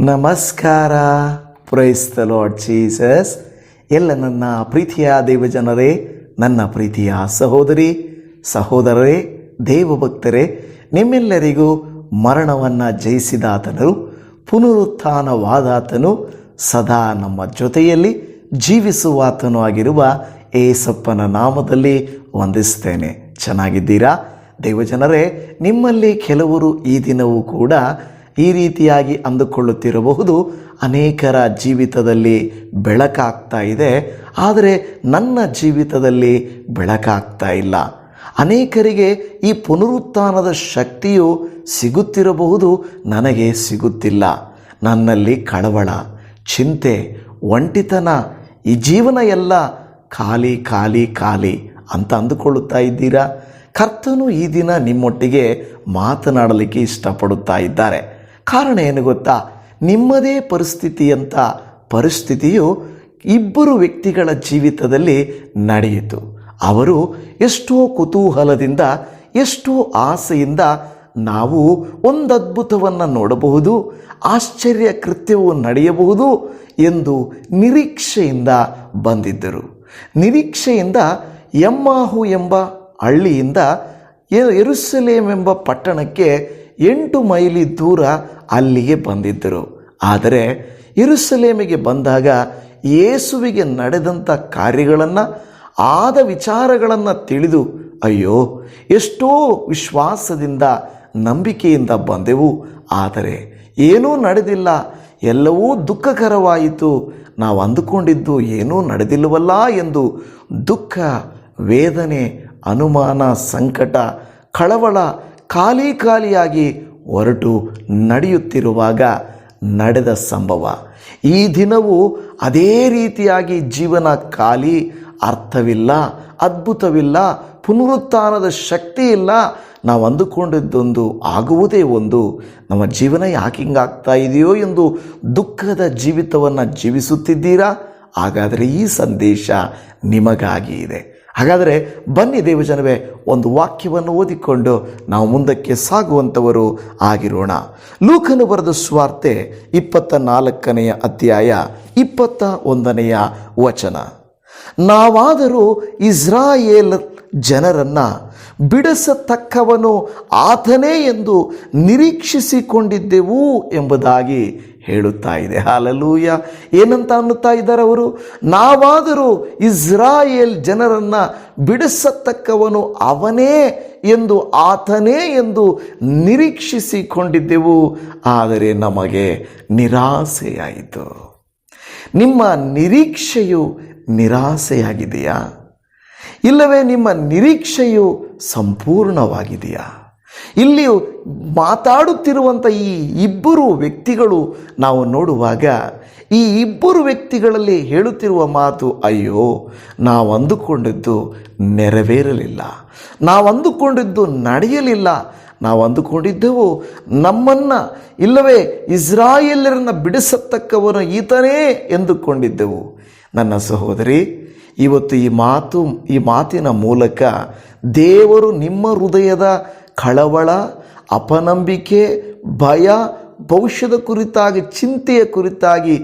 ನಮಸ್ಕಾರ. Price the Lord Jesus. ಎಲ್ಲ ನನ್ನ ಪ್ರೀತಿಯ ದೇವಜನರೇ, ನನ್ನ ಪ್ರೀತಿಯ ಸಹೋದರರೇ, ದೇವಭಕ್ತರೇ, ನಿಮ್ಮೆಲ್ಲರಿಗೂ ಮರಣವನ್ನು ಜಯಿಸಿದಾತನು, ಪುನರುತ್ಥಾನವಾದಾತನು, ಸದಾ ನಮ್ಮ ಜೊತೆಯಲ್ಲಿ ಜೀವಿಸುವಾತನು ಆಗಿರುವ ಏಸಪ್ಪನ ನಾಮದಲ್ಲಿ ವಂದಿಸ್ತೇನೆ. ಚೆನ್ನಾಗಿದ್ದೀರಾ ದೇವಜನರೇ? ನಿಮ್ಮಲ್ಲಿ ಕೆಲವರು ಈ ದಿನವೂ ಕೂಡ ಈ ರೀತಿಯಾಗಿ ಅಂದುಕೊಳ್ಳುತ್ತಿರಬಹುದು, ಅನೇಕರ ಜೀವಿತದಲ್ಲಿ ಬೆಳಕಾಗ್ತಾ ಇದೆ, ಆದರೆ ನನ್ನ ಜೀವಿತದಲ್ಲಿ ಬೆಳಕಾಗ್ತಾ ಇಲ್ಲ. ಅನೇಕರಿಗೆ ಈ ಪುನರುತ್ಥಾನದ ಶಕ್ತಿಯು ಸಿಗುತ್ತಿರಬಹುದು, ನನಗೆ ಸಿಗುತ್ತಿಲ್ಲ. ನನ್ನಲ್ಲಿ ಕಳವಳ, ಚಿಂತೆ, ಒಂಟಿತನ, ಈ ಜೀವನ ಎಲ್ಲ ಖಾಲಿ ಖಾಲಿ ಖಾಲಿ ಅಂತ ಅಂದುಕೊಳ್ಳುತ್ತಾ ಇದ್ದೀರಾ? ಕರ್ತನು ಈ ದಿನ ನಿಮ್ಮೊಟ್ಟಿಗೆ ಮಾತನಾಡಲಿಕ್ಕೆ ಇಷ್ಟಪಡುತ್ತಾ ಇದ್ದಾರೆ. ಕಾರಣ ಏನು ಗೊತ್ತಾ? ನಿಮ್ಮದೇ ಪರಿಸ್ಥಿತಿಯು ಇಬ್ಬರು ವ್ಯಕ್ತಿಗಳ ಜೀವಿತದಲ್ಲಿ ನಡೆಯಿತು. ಅವರು ಎಷ್ಟೋ ಕುತೂಹಲದಿಂದ, ಎಷ್ಟೋ ಆಸೆಯಿಂದ ನಾವು ಒಂದು ಅದ್ಭುತವನ್ನು ನೋಡಬಹುದು, ಆಶ್ಚರ್ಯ ಕೃತ್ಯವು ನಡೆಯಬಹುದು ಎಂದು ನಿರೀಕ್ಷೆಯಿಂದ ಬಂದಿದ್ದರು. ನಿರೀಕ್ಷೆಯಿಂದ ಎಮ್ಮಾಹು ಎಂಬ ಹಳ್ಳಿಯಿಂದ ಯೆರೂಸಲೇಮ್ ಎಂಬ ಪಟ್ಟಣಕ್ಕೆ 8 ಮೈಲಿ ದೂರ ಅಲ್ಲಿಗೆ ಬಂದಿದ್ದರು. ಆದರೆ ಯೆರೂಸಲೇಮಿಗೆ ಬಂದಾಗ ಯೇಸುವಿಗೆ ನಡೆದಂಥ ಕಾರ್ಯಗಳನ್ನು, ಆದ ವಿಚಾರಗಳನ್ನು ತಿಳಿದು, ಅಯ್ಯೋ, ಎಷ್ಟೋ ವಿಶ್ವಾಸದಿಂದ ನಂಬಿಕೆಯಿಂದ ಬಂದೆವು, ಆದರೆ ಏನೂ ನಡೆದಿಲ್ಲ, ಎಲ್ಲವೂ ದುಃಖಕರವಾಯಿತು, ನಾವು ಅಂದುಕೊಂಡಿದ್ದು ಏನೂ ನಡೆದಿಲ್ಲವಲ್ಲ ಎಂದು ದುಃಖ, ವೇದನೆ, ಅನುಮಾನ, ಸಂಕಟ, ಕಳವಳ, ಖಾಲಿಯಾಗಿ ಹೊರಟು ನಡೆಯುತ್ತಿರುವಾಗ ನಡೆದ ಸಂಭವ. ಈ ದಿನವೂ ಅದೇ ರೀತಿಯಾಗಿ ಜೀವನ ಖಾಲಿ, ಅರ್ಥವಿಲ್ಲ, ಅದ್ಭುತವಿಲ್ಲ, ಪುನರುತ್ಥಾನದ ಶಕ್ತಿ ಇಲ್ಲ, ನಾವು ಅಂದುಕೊಂಡಿದ್ದೊಂದು ಆಗುವುದೇ ಒಂದು, ನಮ್ಮ ಜೀವನ ಯಾಕೆ ಹಿಂಗಾಗ್ತಾ ಇದೆಯೋ ಎಂದು ದುಃಖದ ಜೀವಿತವನ್ನು ಜೀವಿಸುತ್ತಿದ್ದೀರಾ? ಹಾಗಾದರೆ ಈ ಸಂದೇಶ ನಿಮಗಾಗಿ ಇದೆ. ಹಾಗಾದರೆ ಬನ್ನಿ ದೇವಜನವೇ, ಒಂದು ವಾಕ್ಯವನ್ನು ಓದಿಕೊಂಡು ನಾವು ಮುಂದಕ್ಕೆ ಸಾಗುವಂಥವರು ಆಗಿರೋಣ. ಲೂಕನು ಬರೆದ ಸುವಾರ್ತೆ 24ನೇ ಅಧ್ಯಾಯ 21ನೇ ವಚನ. ನಾವಾದರೂ ಇಸ್ರಾಯೇಲ್ ಜನರನ್ನು ಬಿಡಿಸತಕ್ಕವನು ಆತನೇ ಎಂದು ನಿರೀಕ್ಷಿಸಿಕೊಂಡಿದ್ದೆವು ಎಂಬುದಾಗಿ ಹೇಳುತ್ತಾ ಇದೆ. ಹಾಲೆಲೂಯ. ಏನಂತ ಅನ್ನುತ್ತಾ ಇದ್ದಾರೆ ಅವರು? ನಾವಾದರೂ ಇಸ್ರಾಯೇಲ್ ಜನರನ್ನು ಬಿಡಿಸತಕ್ಕವನು ಅವನೇ ಎಂದು, ಆತನೇ ಎಂದು ನಿರೀಕ್ಷಿಸಿಕೊಂಡಿದ್ದೆವು, ಆದರೆ ನಮಗೆ ನಿರಾಸೆಯಾಯಿತು. ನಿಮ್ಮ ನಿರೀಕ್ಷೆಯು ನಿರಾಸೆಯಾಗಿದೆಯಾ? ಇಲ್ಲವೇ ನಿಮ್ಮ ನಿರೀಕ್ಷೆಯು ಸಂಪೂರ್ಣವಾಗಿದೆಯಾ? ಇಲ್ಲಿ ಮಾತಾಡುತ್ತಿರುವಂಥ ಈ ಇಬ್ಬರು ವ್ಯಕ್ತಿಗಳು ನಾವು ನೋಡುವಾಗ, ಈ ಇಬ್ಬರು ವ್ಯಕ್ತಿಗಳಲ್ಲಿ ಹೇಳುತ್ತಿರುವ ಮಾತು, ಅಯ್ಯೋ, ನಾವು ಅಂದುಕೊಂಡಿದ್ದು ನೆರವೇರಲಿಲ್ಲ, ನಾವು ಅಂದುಕೊಂಡಿದ್ದು ನಡೆಯಲಿಲ್ಲ, ನಾವು ಅಂದುಕೊಂಡಿದ್ದೆವು ನಮ್ಮನ್ನು, ಇಲ್ಲವೇ ಇಸ್ರಾಯೇಲ್ಯರನ್ನು ಬಿಡಿಸತಕ್ಕವನು ಈತನೇ ಎಂದುಕೊಂಡಿದ್ದೆವು. ನನ್ನ ಸಹೋದರಿ, ಇವತ್ತು ಈ ಮಾತಿನ ಮೂಲಕ ದೇವರು ನಿಮ್ಮ ಹೃದಯದ ಕಳವಳ, ಅಪನಂಬಿಕೆ, ಭಯ, ಭವಿಷ್ಯದ ಕುರಿತಾಗಿ, ಚಿಂತೆಯ ಕುರಿತಾಗಿ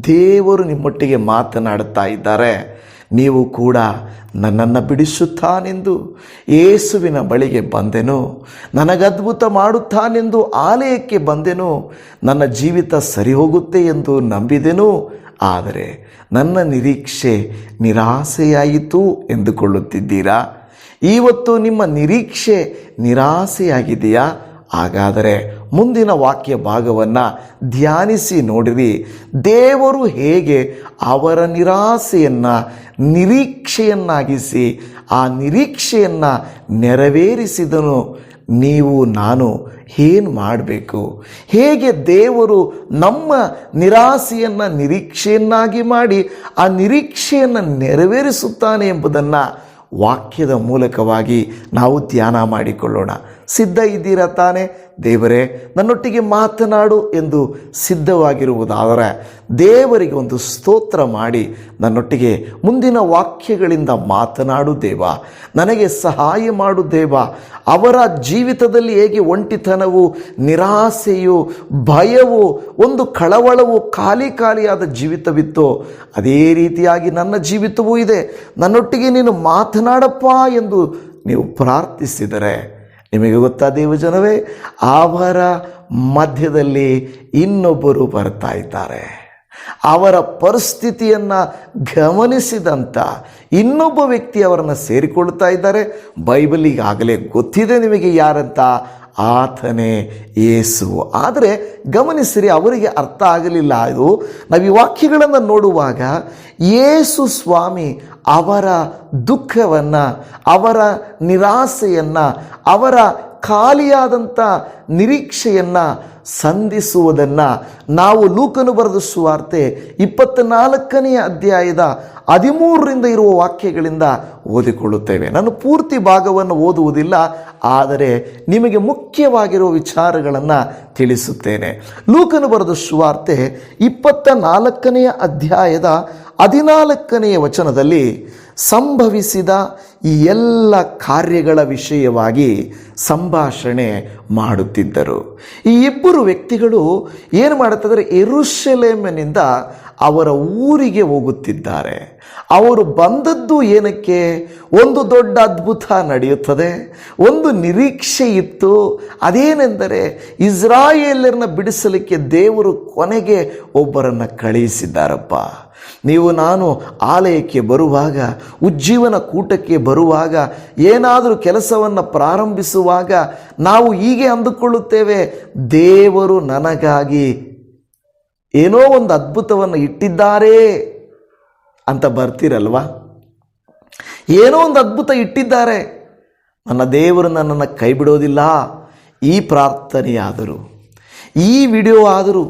ದೇವರು ನಿಮ್ಮೊಟ್ಟಿಗೆ ಮಾತನಾಡುತ್ತಾ ಇದ್ದಾರೆ. ನೀವು ಕೂಡ ನನ್ನನ್ನು ಬಿಡಿಸುತ್ತಾನೆಂದು ಯೇಸುವಿನ ಬಳಿಗೆ ಬಂದೆನು, ನನಗದ್ಭುತ ಮಾಡುತ್ತಾನೆಂದು ಆಲಯಕ್ಕೆ ಬಂದೆನು, ನನ್ನ ಜೀವಿತ ಸರಿ ಹೋಗುತ್ತೆ ಎಂದು ನಂಬಿದೆನು, ಆದರೆ ನನ್ನ ನಿರೀಕ್ಷೆ ನಿರಾಸೆಯಾಯಿತು ಎಂದುಕೊಳ್ಳುತ್ತಿದ್ದೀರಾ? ಇವತ್ತು ನಿಮ್ಮ ನಿರೀಕ್ಷೆ ನಿರಾಸೆಯಾಗಿದೆಯಾ? ಹಾಗಾದರೆ ಮುಂದಿನ ವಾಕ್ಯ ಭಾಗವನ್ನು ಧ್ಯಾನಿಸಿ ನೋಡಿರಿ. ದೇವರು ಹೇಗೆ ಅವರ ನಿರಾಸೆಯನ್ನು ನಿರೀಕ್ಷೆಯನ್ನಾಗಿಸಿ ಆ ನಿರೀಕ್ಷೆಯನ್ನು ನೆರವೇರಿಸಿದನು. ನೀವು ನಾನು ಏನು ಮಾಡಬೇಕು? ಹೇಗೆ ದೇವರು ನಮ್ಮ ನಿರಾಸೆಯನ್ನು ನಿರೀಕ್ಷೆಯನ್ನಾಗಿ ಮಾಡಿ ಆ ನಿರೀಕ್ಷೆಯನ್ನು ನೆರವೇರಿಸುತ್ತಾನೆ ಎಂಬುದನ್ನು ವಾಕ್ಯದ ಮೂಲಕವಾಗಿ ನಾವು ಧ್ಯಾನ ಮಾಡಿಕೊಳ್ಳೋಣ. ಸಿದ್ಧ ಇದ್ದೀರಾ ತಾನೇ? ದೇವರೇ ನನ್ನೊಟ್ಟಿಗೆ ಮಾತನಾಡು ಎಂದು ಸಿದ್ಧವಾಗಿರುವುದಾದರೆ ದೇವರಿಗೆ ಒಂದು ಸ್ತೋತ್ರ ಮಾಡಿ ನನ್ನೊಟ್ಟಿಗೆ ಮುಂದಿನ ವಾಕ್ಯಗಳಿಂದ ಮಾತನಾಡು ದೇವ, ನನಗೆ ಸಹಾಯ ಮಾಡು ದೇವ. ಅವರ ಜೀವಿತದಲ್ಲಿ ಹೇಗೆ ಒಂಟಿತನವು, ನಿರಾಸೆಯು, ಭಯವು, ಒಂದು ಕಳವಳವು, ಖಾಲಿಯಾದ ಜೀವಿತವಿತ್ತೋ ಅದೇ ರೀತಿಯಾಗಿ ನನ್ನ ಜೀವಿತವೂ ಇದೆ. ನನ್ನೊಟ್ಟಿಗೆ ನೀನು ಮಾತನಾಡಪ್ಪ ಎಂದು ನೀವು ಪ್ರಾರ್ಥಿಸಿದರೆ, ನಿಮಗೆ ಗೊತ್ತಾ ದೇವಜನವೇ, ಅವರ ಮಧ್ಯದಲ್ಲಿ ಇನ್ನೊಬ್ಬರು ಬರ್ತಾ ಇದ್ದಾರೆ. ಅವರ ಪರಿಸ್ಥಿತಿಯನ್ನು ಗಮನಿಸಿದಂಥ ಇನ್ನೊಬ್ಬ ವ್ಯಕ್ತಿ ಅವರನ್ನು ಸೇರಿಕೊಳ್ತಾ ಇದ್ದಾರೆ. ಬೈಬಲ್ ಈಗಾಗಲೇ ಗೊತ್ತಿದೆ ನಿಮಗೆ ಯಾರಂತ, ಆತನೇ ಯೇಸು. ಆದರೆ ಗಮನಿಸಿರಿ, ಅವರಿಗೆ ಅರ್ಥ ಆಗಲಿಲ್ಲ. ಅದು ನಾವು ಈ ವಾಕ್ಯಗಳನ್ನು ನೋಡುವಾಗ ಯೇಸು ಸ್ವಾಮಿ ಅವರ ದುಃಖವನ್ನು, ಅವರ ನಿರಾಸೆಯನ್ನು, ಅವರ ಖಾಲಿಯಾದಂಥ ನಿರೀಕ್ಷೆಯನ್ನು ಸಂಧಿಸುವುದನ್ನು ನಾವು ಲೂಕನು ಬರೆದ ಸುವಾರ್ತೆ 24ನೇ ಅಧ್ಯಾಯದ 13ರಿಂದ ಇರುವ ವಾಕ್ಯಗಳಿಂದ ಓದಿಕೊಳ್ಳುತ್ತೇವೆ. ನಾನು ಪೂರ್ತಿ ಭಾಗವನ್ನು ಓದುವುದಿಲ್ಲ, ಆದರೆ ನಿಮಗೆ ಮುಖ್ಯವಾಗಿರುವ ವಿಚಾರಗಳನ್ನು ತಿಳಿಸುತ್ತೇನೆ. ಲೂಕನು ಬರೆದ ಸುವಾರ್ತೆ 24ನೇ ಅಧ್ಯಾಯದ 14ನೇ ವಚನದಲ್ಲಿ ಸಂಭವಿಸಿದ ಈ ಎಲ್ಲ ಕಾರ್ಯಗಳ ವಿಷಯವಾಗಿ ಸಂಭಾಷಣೆ ಮಾಡುತ್ತಿದ್ದರು. ಈ ಇಬ್ಬರು ವ್ಯಕ್ತಿಗಳು ಏನು ಮಾಡುತ್ತಿದ್ದಾರೆ, ಯೆರೂಸಲೇಮಿನಿಂದ ಅವರ ಊರಿಗೆ ಹೋಗುತ್ತಿದ್ದಾರೆ. ಅವರು ಬಂದದ್ದು ಏನಕ್ಕೆ? ಒಂದು ದೊಡ್ಡ ಅದ್ಭುತ ನಡೆಯುತ್ತದೆ, ಒಂದು ನಿರೀಕ್ಷೆ ಇತ್ತು. ಅದೇನೆಂದರೆ ಇಸ್ರಾಯೇಲರನ್ನ ಬಿಡಿಸಲಿಕ್ಕೆ ದೇವರು ಕೊನೆಗೆ ಒಬ್ಬರನ್ನು ಕಳುಹಿಸಿದ್ದಾರಪ್ಪ. ನೀವು ನಾನು ಆಲಯಕ್ಕೆ ಬರುವಾಗ, ಉಜ್ಜೀವನ ಕೂಟಕ್ಕೆ ಬರುವಾಗ, ಏನಾದರೂ ಕೆಲಸವನ್ನು ಪ್ರಾರಂಭಿಸುವಾಗ ನಾವು ಹೀಗೆ ಅಂದುಕೊಳ್ಳುತ್ತೇವೆ, ದೇವರು ನನಗಾಗಿ ಏನೋ ಒಂದು ಅದ್ಭುತವನ್ನು ಇಟ್ಟಿದ್ದಾರೆ ಅಂತ ಬರ್ತೀರಲ್ವಾ? ಏನೋ ಒಂದು ಅದ್ಭುತ ಇಟ್ಟಿದ್ದಾರೆ, ನನ್ನ ದೇವರು ನನ್ನನ್ನು ಕೈ ಬಿಡೋದಿಲ್ಲ. ಈ ಪ್ರಾರ್ಥನೆಯಾದರೂ, ಈ ವಿಡಿಯೋ ಆದರೂ,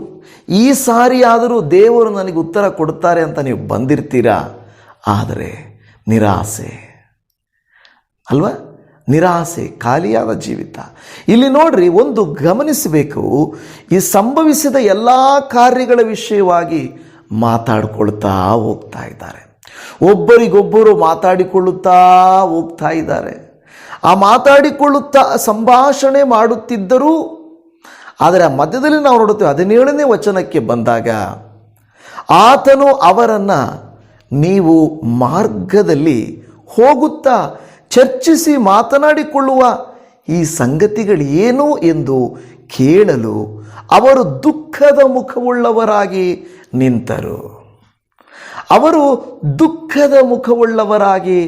ಈ ಸಾರಿ ಆದರೂ ದೇವರು ನನಗೆ ಉತ್ತರ ಕೊಡ್ತಾರೆ ಅಂತ ನೀವು ಬಂದಿರ್ತೀರಾ. ಆದರೆ ನಿರಾಸೆ ಅಲ್ವಾ? ನಿರಾಸೆ, ಖಾಲಿಯಾದ ಜೀವಿತ. ಇಲ್ಲಿ ನೋಡ್ರಿ, ಒಂದು ಗಮನಿಸಬೇಕು, ಈ ಸಂಭವಿಸಿದ ಎಲ್ಲ ಕಾರ್ಯಗಳ ವಿಷಯವಾಗಿ ಮಾತಾಡಿಕೊಳ್ತಾ ಹೋಗ್ತಾ ಇದ್ದಾರೆ. ಒಬ್ಬರಿಗೊಬ್ಬರು ಮಾತಾಡಿಕೊಳ್ಳುತ್ತಾ ಹೋಗ್ತಾ ಇದ್ದಾರೆ. ಆ ಮಾತಾಡಿಕೊಳ್ಳುತ್ತಾ ಸಂಭಾಷಣೆ ಮಾಡುತ್ತಿದ್ದರೂ, ಆದರೆ ಆ ಮಧ್ಯದಲ್ಲಿ ನಾವು ನೋಡುತ್ತೇವೆ 17ನೇ ವಚನಕ್ಕೆ ಬಂದಾಗ, ಆತನು ಅವರನ್ನು ನೀವು ಮಾರ್ಗದಲ್ಲಿ ಹೋಗುತ್ತಾ ಚರ್ಚಿಸಿ ಮಾತನಾಡಿಕೊಳ್ಳುವ ಈ ಸಂಗತಿಗಳೇನು ಎಂದು ಕೇಳಲು ಅವರು ದುಃಖದ ಮುಖವುಳ್ಳವರಾಗಿ ನಿಂತರು. ಅವರು ದುಃಖದ ಮುಖವುಳ್ಳವರಾಗಿ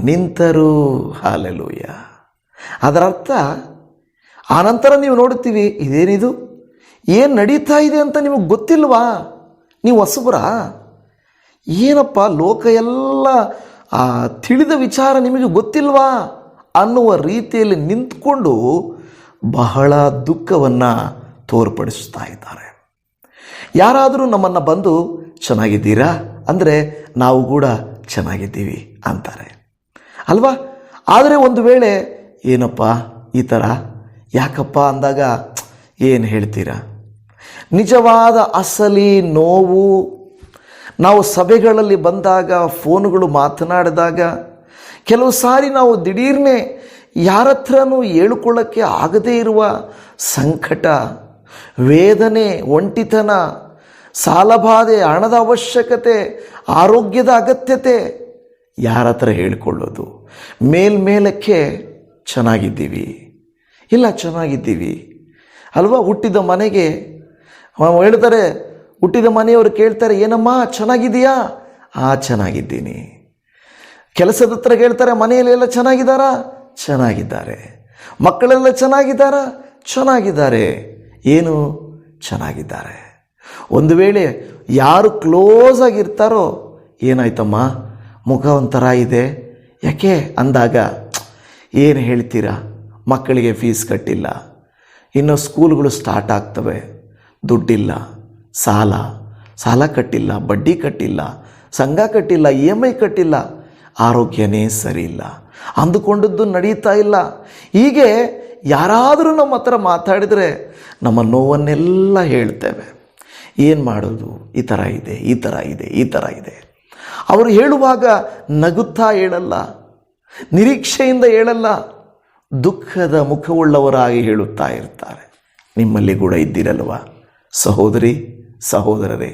ನಿಂತರು. ಹಲ್ಲೆಲೂಯ. ಅದರ ಅರ್ಥ, ಆನಂತರ ನೀವು ನೋಡುತ್ತೀವಿ, ಇದೇನಿದು, ಏನು ನಡೀತಾ ಇದೆ ಅಂತ ನಿಮಗೆ ಗೊತ್ತಿಲ್ವಾ? ನೀವು ಹೊಸಬರ? ಏನಪ್ಪ ಲೋಕ ಎಲ್ಲ ತಿಳಿದ ವಿಚಾರ ನಿಮಗೆ ಗೊತ್ತಿಲ್ವಾ ಅನ್ನುವ ರೀತಿಯಲ್ಲಿ ನಿಂತ್ಕೊಂಡು ಬಹಳ ದುಃಖವನ್ನು ತೋರ್ಪಡಿಸ್ತಾ ಇದ್ದಾರೆ. ಯಾರಾದರೂ ನಮ್ಮನ್ನು ಬಂದು ಚೆನ್ನಾಗಿದ್ದೀರಾ ಅಂದರೆ ನಾವು ಕೂಡ ಚೆನ್ನಾಗಿದ್ದೀವಿ ಅಂತಾರೆ ಅಲ್ವಾ? ಆದರೆ ಒಂದು ವೇಳೆ ಏನಪ್ಪ ಈ ಥರ ಯಾಕಪ್ಪ ಅಂದಾಗ ಏನು ಹೇಳ್ತೀರಾ? ನಿಜವಾದ ಅಸಲಿ ನೋವು ನಾವು ಸಭೆಗಳಲ್ಲಿ ಬಂದಾಗ, ಫೋನುಗಳು ಮಾತನಾಡಿದಾಗ, ಕೆಲವು ಸಾರಿ ನಾವು ದಿಢೀರ್ನೆ ಯಾರ ಹತ್ರನೂ ಹೇಳ್ಕೊಳ್ಳೋಕ್ಕೆ ಆಗದೇ ಇರುವ ಸಂಕಟ, ವೇದನೆ, ಒಂಟಿತನ, ಸಾಲಬಾಧೆ, ಹಣದ ಅವಶ್ಯಕತೆ, ಆರೋಗ್ಯದ ಅಗತ್ಯತೆ, ಯಾರ ಹತ್ರ ಹೇಳಿಕೊಳ್ಳೋದು? ಮೇಲ್ಮೇಲಕ್ಕೆ ಚೆನ್ನಾಗಿದ್ದೀವಿ, ಇಲ್ಲ ಚೆನ್ನಾಗಿದ್ದೀವಿ ಅಲ್ವಾ? ಹುಟ್ಟಿದ ಮನೆಗೆ ಹೇಳ್ತಾರೆ, ಹುಟ್ಟಿದ ಮನೆಯವರು ಕೇಳ್ತಾರೆ, ಏನಮ್ಮ ಚೆನ್ನಾಗಿದೆಯಾ? ಚೆನ್ನಾಗಿದ್ದೀನಿ. ಕೆಲಸದ ಹತ್ರ ಕೇಳ್ತಾರೆ, ಮನೆಯಲ್ಲೆಲ್ಲ ಚೆನ್ನಾಗಿದ್ದಾರಾ? ಚೆನ್ನಾಗಿದ್ದಾರೆ. ಮಕ್ಕಳೆಲ್ಲ ಚೆನ್ನಾಗಿದ್ದಾರಾ? ಚೆನ್ನಾಗಿದ್ದಾರೆ. ಏನು? ಚೆನ್ನಾಗಿದ್ದಾರೆ. ಒಂದು ವೇಳೆ ಯಾರು ಕ್ಲೋಸ್ ಆಗಿರ್ತಾರೋ, ಏನಾಯ್ತಮ್ಮ ಮುಖ ಒಂಥರ ಇದೆ, ಯಾಕೆ ಅಂದಾಗ ಏನು ಹೇಳ್ತೀರಾ? ಮಕ್ಕಳಿಗೆ ಫೀಸ್ ಕಟ್ಟಿಲ್ಲ, ಇನ್ನು ಸ್ಕೂಲ್ಗಳು ಸ್ಟಾರ್ಟ್ ಆಗ್ತವೆ, ದುಡ್ಡಿಲ್ಲ, ಸಾಲ ಕಟ್ಟಿಲ್ಲ, ಬಡ್ಡಿ ಕಟ್ಟಿಲ್ಲ, ಸಂಘ ಕಟ್ಟಿಲ್ಲ, EMI ಕಟ್ಟಿಲ್ಲ, ಆರೋಗ್ಯನೇ ಸರಿ ಇಲ್ಲ, ಅಂದುಕೊಂಡದ್ದು ನಡೀತಾ ಇಲ್ಲ. ಹೀಗೆ ಯಾರಾದರೂ ನಮ್ಮ ಹತ್ರ ಮಾತಾಡಿದರೆ ನಮ್ಮ ನೋವನ್ನೆಲ್ಲ ಹೇಳ್ತೇವೆ. ಏನು ಮಾಡೋದು, ಈ ಥರ ಇದೆ, ಈ ಥರ ಇದೆ, ಈ ಥರ ಇದೆ. ಅವರು ಹೇಳುವಾಗ ನಗುತ್ತಾ ಹೇಳಲ್ಲ, ನಿರೀಕ್ಷೆಯಿಂದ ಹೇಳಲ್ಲ, ದುಃಖದ ಮುಖವುಳ್ಳವರಾಗಿ ಹೇಳುತ್ತಾ ಇರ್ತಾರೆ. ನಿಮ್ಮಲ್ಲಿ ಕೂಡ ಇದ್ದಿರಲ್ವ ಸಹೋದರಿ ಸಹೋದರರೇ?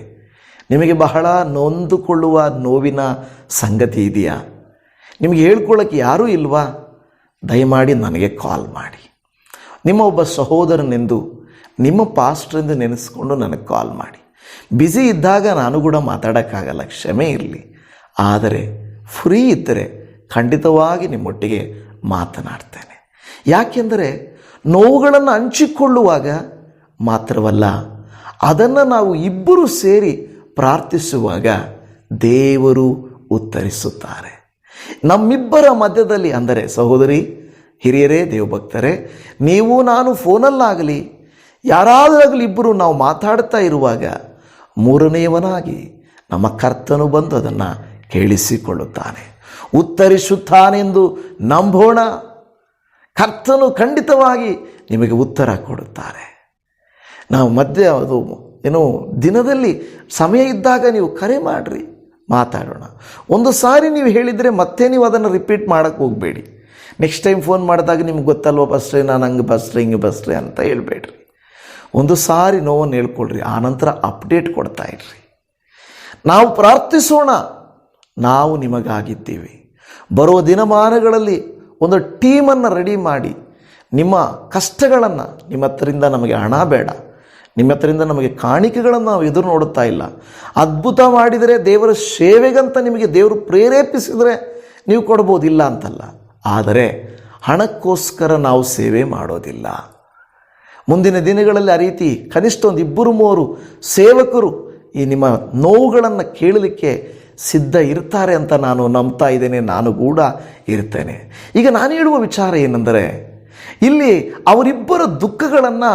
ನಿಮಗೆ ಬಹಳ ನೊಂದುಕೊಳ್ಳುವ ನೋವಿನ ಸಂಗತಿ ಇದೆಯಾ? ನಿಮಗೆ ಹೇಳ್ಕೊಳ್ಳೋಕ್ಕೆ ಯಾರೂ ಇಲ್ವಾ? ದಯಮಾಡಿ ನನಗೆ ಕಾಲ್ ಮಾಡಿ. ನಿಮ್ಮ ಒಬ್ಬ ಸಹೋದರನೆಂದು, ನಿಮ್ಮ ಪಾಸ್ಟ್ರೆಂದು ನೆನೆಸ್ಕೊಂಡು ನನಗೆ ಕಾಲ್ ಮಾಡಿ. ಬ್ಯುಸಿ ಇದ್ದಾಗ ನಾನು ಕೂಡ ಮಾತಾಡೋಕ್ಕಾಗಲ್ಲ, ಕ್ಷಮೆ ಇರಲಿ. ಆದರೆ ಫ್ರೀ ಇದ್ದರೆ ಖಂಡಿತವಾಗಿ ನಿಮ್ಮೊಟ್ಟಿಗೆ ಮಾತನಾಡ್ತೇನೆ. ಯಾಕೆಂದರೆ ನೋವುಗಳನ್ನು ಹಂಚಿಕೊಳ್ಳುವಾಗ ಮಾತ್ರವಲ್ಲ, ಅದನ್ನು ನಾವು ಇಬ್ಬರು ಸೇರಿ ಪ್ರಾರ್ಥಿಸುವಾಗ ದೇವರು ಉತ್ತರಿಸುತ್ತಾರೆ. ನಮ್ಮಿಬ್ಬರ ಮಧ್ಯದಲ್ಲಿ, ಅಂದರೆ ಸಹೋದರಿ, ಹಿರಿಯರೇ, ದೇವಭಕ್ತರೇ, ನೀವು ನಾನು ಫೋನಲ್ಲಾಗಲಿ ಯಾರಾದರಾಗಲಿ ಇಬ್ಬರು ನಾವು ಮಾತಾಡ್ತಾ ಇರುವಾಗ ಮೂರನೆಯವನಾಗಿ ನಮ್ಮ ಕರ್ತನು ಬಂದು ಅದನ್ನು ಕೇಳಿಸಿಕೊಳ್ಳುತ್ತಾನೆ, ಉತ್ತರಿಸುತ್ತಾನೆಂದು ನಂಬೋಣ. ಕರ್ತನು ಖಂಡಿತವಾಗಿ ನಿಮಗೆ ಉತ್ತರ ಕೊಡುತ್ತಾರೆ. ನಾವು ಮಧ್ಯೆ ಅದು ದಿನದಲ್ಲಿ ಸಮಯ ಇದ್ದಾಗ ನೀವು ಕರೆ ಮಾಡಿರಿ, ಮಾತಾಡೋಣ. ಒಂದು ಸಾರಿ ನೀವು ಹೇಳಿದರೆ ಮತ್ತೆ ನೀವು ಅದನ್ನು ರಿಪೀಟ್ ಮಾಡೋಕ್ಕೆ ಹೋಗಬೇಡಿ. ನೆಕ್ಸ್ಟ್ ಟೈಮ್ ಫೋನ್ ಮಾಡಿದಾಗ ನಿಮ್ಗೆ ಗೊತ್ತಲ್ವ ಬಸ್ಟ್ರೆ, ನಾನು ಹಂಗೆ ಬಸ್ಟ್ರೆ ಹಿಂಗೆ ಬಸ್ಟ್ರೆ ಅಂತ ಹೇಳ್ಬೇಡ್ರಿ. ಒಂದು ಸಾರಿ ನೋವನ್ನು ಹೇಳ್ಕೊಳ್ರಿ, ಆನಂತರ ಅಪ್ಡೇಟ್ ಕೊಡ್ತಾ ಇರ್ರಿ. ನಾವು ಪ್ರಾರ್ಥಿಸೋಣ, ನಾವು ನಿಮಗಾಗಿದ್ದೀವಿ. ಬರುವ ದಿನಮಾನಗಳಲ್ಲಿ ಒಂದು ಟೀಮನ್ನು ರೆಡಿ ಮಾಡಿ, ನಿಮ್ಮ ಕಷ್ಟಗಳನ್ನು, ನಿಮ್ಮ ಹತ್ರದಿಂದ ನಮಗೆ ಹಣ ಬೇಡ, ನಿಮ್ಮ ಹತ್ರದಿಂದ ನಮಗೆ ಕಾಣಿಕೆಗಳನ್ನು ನಾವು ಎದುರು ನೋಡುತ್ತಾ ಇಲ್ಲ. ಅದ್ಭುತ ಮಾಡಿದರೆ, ದೇವರ ಸೇವೆಗಂತ ನಿಮಗೆ ದೇವರು ಪ್ರೇರೇಪಿಸಿದರೆ ನೀವು ಕೊಡ್ಬೋದಿಲ್ಲ ಅಂತಲ್ಲ. ಆದರೆ ಹಣಕ್ಕೋಸ್ಕರ ನಾವು ಸೇವೆ ಮಾಡೋದಿಲ್ಲ. ಮುಂದಿನ ದಿನಗಳಲ್ಲಿ ಆ ರೀತಿ ಕನಿಷ್ಠ ಒಂದು 2-3 ಸೇವಕರು ಈ ನಿಮ್ಮ ನೋವುಗಳನ್ನು ಕೇಳಲಿಕ್ಕೆ ಸಿದ್ಧ ಇರ್ತಾರೆ ಅಂತ ನಾನು ನಂಬ್ತಾ ಇದ್ದೇನೆ. ನಾನು ಕೂಡ ಇರ್ತೇನೆ. ಈಗ ನಾನು ಹೇಳುವ ವಿಚಾರ ಏನೆಂದರೆ, ಇಲ್ಲಿ ಅವರಿಬ್ಬರ ದುಃಖಗಳನ್ನು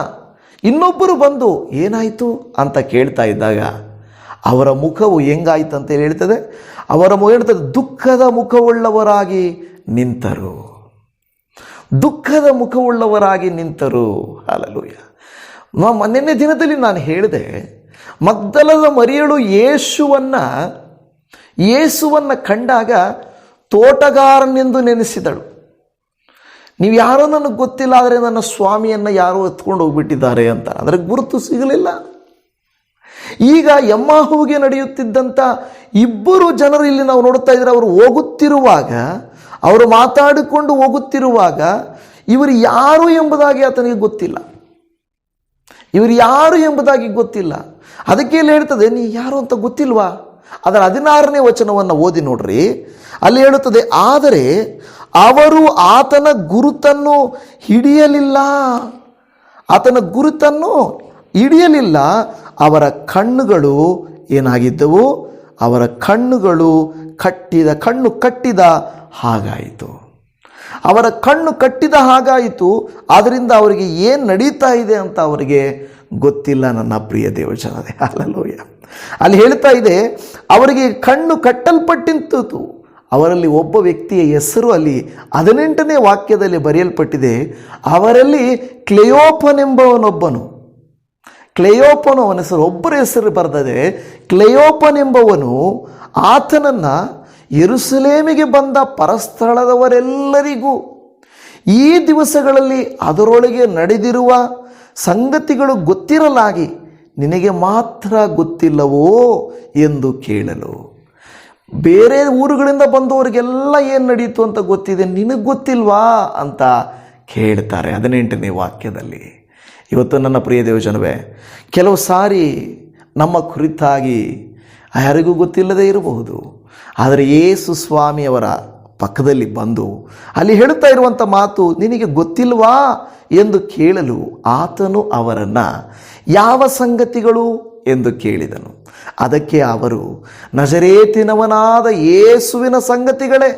ಇನ್ನೊಬ್ಬರು ಬಂದು ಏನಾಯಿತು ಅಂತ ಕೇಳ್ತಾ ಇದ್ದಾಗ ಅವರ ಮುಖವು ಹೆಂಗಾಯ್ತು ಅಂತ ಹೇಳ್ತದೆ. ಅವರ ಮುಖ ಹೇಳ್ತದೆ, ದುಃಖದ ಮುಖವುಳ್ಳವರಾಗಿ ನಿಂತರು, ದುಃಖದ ಮುಖವುಳ್ಳವರಾಗಿ ನಿಂತರು. ಹಲ್ಲೆಲೂಯಾ. ನಿನ್ನೆ ದಿನದಲ್ಲಿ ನಾನು ಹೇಳಿದೆ, ಮಗ್ದಲದ ಮರಿಯಳು ಯೇಸುವನ್ನು ಕಂಡಾಗ ತೋಟಗಾರನೆಂದು ನೆನೆಸಿದಳು. ನೀವು ಯಾರೋ ನನಗೆ ಗೊತ್ತಿಲ್ಲ, ಆದರೆ ನನ್ನ ಸ್ವಾಮಿಯನ್ನು ಯಾರೋ ಎತ್ಕೊಂಡು ಹೋಗ್ಬಿಟ್ಟಿದ್ದಾರೆ ಅಂತ. ಅಂದರೆ ಗುರುತು ಸಿಗಲಿಲ್ಲ. ಈಗ ಎಮ್ಮಾಹುವಿಗೆ ನಡೆಯುತ್ತಿದ್ದಂಥ 2 ಜನರು ಇಲ್ಲಿ ನಾವು ನೋಡ್ತಾ ಇದ್ರೆ, ಅವರು ಹೋಗುತ್ತಿರುವಾಗ, ಅವರು ಮಾತಾಡಿಕೊಂಡು ಹೋಗುತ್ತಿರುವಾಗ ಇವರು ಯಾರು ಎಂಬುದಾಗಿ ಆತನಿಗೆ ಗೊತ್ತಿಲ್ಲ. ಇವರು ಯಾರು ಎಂಬುದಾಗಿ ಗೊತ್ತಿಲ್ಲ. ಅದಕ್ಕೆ ಇಲ್ಲಿ ಹೇಳ್ತದೆ, ನೀ ಯಾರು ಅಂತ ಗೊತ್ತಿಲ್ವಾ? ಅದರ 16ನೇ ವಚನವನ್ನು ಓದಿ ನೋಡ್ರಿ. ಅಲ್ಲಿ ಹೇಳುತ್ತದೆ, ಆದರೆ ಅವರು ಆತನ ಗುರುತನ್ನು ಹಿಡಿಯಲಿಲ್ಲ. ಆತನ ಗುರುತನ್ನು ಹಿಡಿಯಲಿಲ್ಲ. ಅವರ ಕಣ್ಣುಗಳು ಏನಾಗಿದ್ದವು? ಅವರ ಕಣ್ಣುಗಳು ಕಣ್ಣು ಕಟ್ಟಿದ ಹಾಗಾಯಿತು. ಅವರ ಕಣ್ಣು ಕಟ್ಟಿದ ಹಾಗಾಯಿತು. ಆದ್ದರಿಂದ ಅವರಿಗೆ ಏನು ನಡೀತಾ ಇದೆ ಅಂತ ಅವರಿಗೆ ಗೊತ್ತಿಲ್ಲ. ನನ್ನ ಪ್ರಿಯ ದೇವಜನರೇ, ಹಲ್ಲೆಲೂಯಾ. ಅಲ್ಲಿ ಹೇಳ್ತಾ ಇದೆ, ಅವರಿಗೆ ಕಣ್ಣು ಕಟ್ಟಲ್ಪಟ್ಟಿತ್ತು. ಅವರಲ್ಲಿ ಒಬ್ಬ ವ್ಯಕ್ತಿಯ ಹೆಸರು ಅಲ್ಲಿ 18ನೇ ವಾಕ್ಯದಲ್ಲಿ ಬರೆಯಲ್ಪಟ್ಟಿದೆ. ಅವರಲ್ಲಿ ಕ್ಲೆಯೋಪನೆಂಬವನೊಬ್ಬನು. ಕ್ಲೆಯೋಪನು ಅವನ ಹೆಸರು, ಒಬ್ಬರ ಹೆಸರು ಬರೆದಿದೆ. ಕ್ಲೆಯೋಪನೆಂಬವನು ಆತನನ್ನು ಯೆರೂಸಲೇಮಿಗೆ ಬಂದ ಪರಸ್ಥಳದವರೆಲ್ಲರಿಗೂ ಈ ದಿವಸಗಳಲ್ಲಿ ಅದರೊಳಗೆ ನಡೆದಿರುವ ಸಂಗತಿಗಳು ಗೊತ್ತಿರಲಾಗಿ ನಿನಗೆ ಮಾತ್ರ ಗೊತ್ತಿಲ್ಲವೋ ಎಂದು ಕೇಳಲು. ಬೇರೆ ಊರುಗಳಿಂದ ಬಂದವರಿಗೆಲ್ಲ ಏನು ನಡೀತು ಅಂತ ಗೊತ್ತಿದೆ, ನಿನಗೆ ಗೊತ್ತಿಲ್ವಾ ಅಂತ ಕೇಳ್ತಾರೆ 18ನೇ ವಾಕ್ಯದಲ್ಲಿ. ಇವತ್ತು ನನ್ನ ಪ್ರಿಯ ದೇವಜನವೇ, ಕೆಲವು ಸಾರಿ ನಮ್ಮ ಕುರಿತಾಗಿ ಯಾರಿಗೂ ಗೊತ್ತಿಲ್ಲದೇ ಇರಬಹುದು. ಆದರೆ ಯೇಸು ಸ್ವಾಮಿಯವರ ಪಕ್ಕದಲ್ಲಿ ಬಂದು ಅಲ್ಲಿ ಹೇಳುತ್ತಾ ಇರುವಂಥ ಮಾತು, ನಿನಗೆ ಗೊತ್ತಿಲ್ವಾ ಎಂದು ಕೇಳಲು ಆತನು ಅವರನ್ನು ಯಾವ ಸಂಗತಿಗಳು ಎಂದು ಕೇಳಿದನು. ಅದಕ್ಕೆ ಅವರು, ನಜರೇತಿನವನಾದ ಯೇಸುವಿನ ಸಂಗತಿಗಳೇ.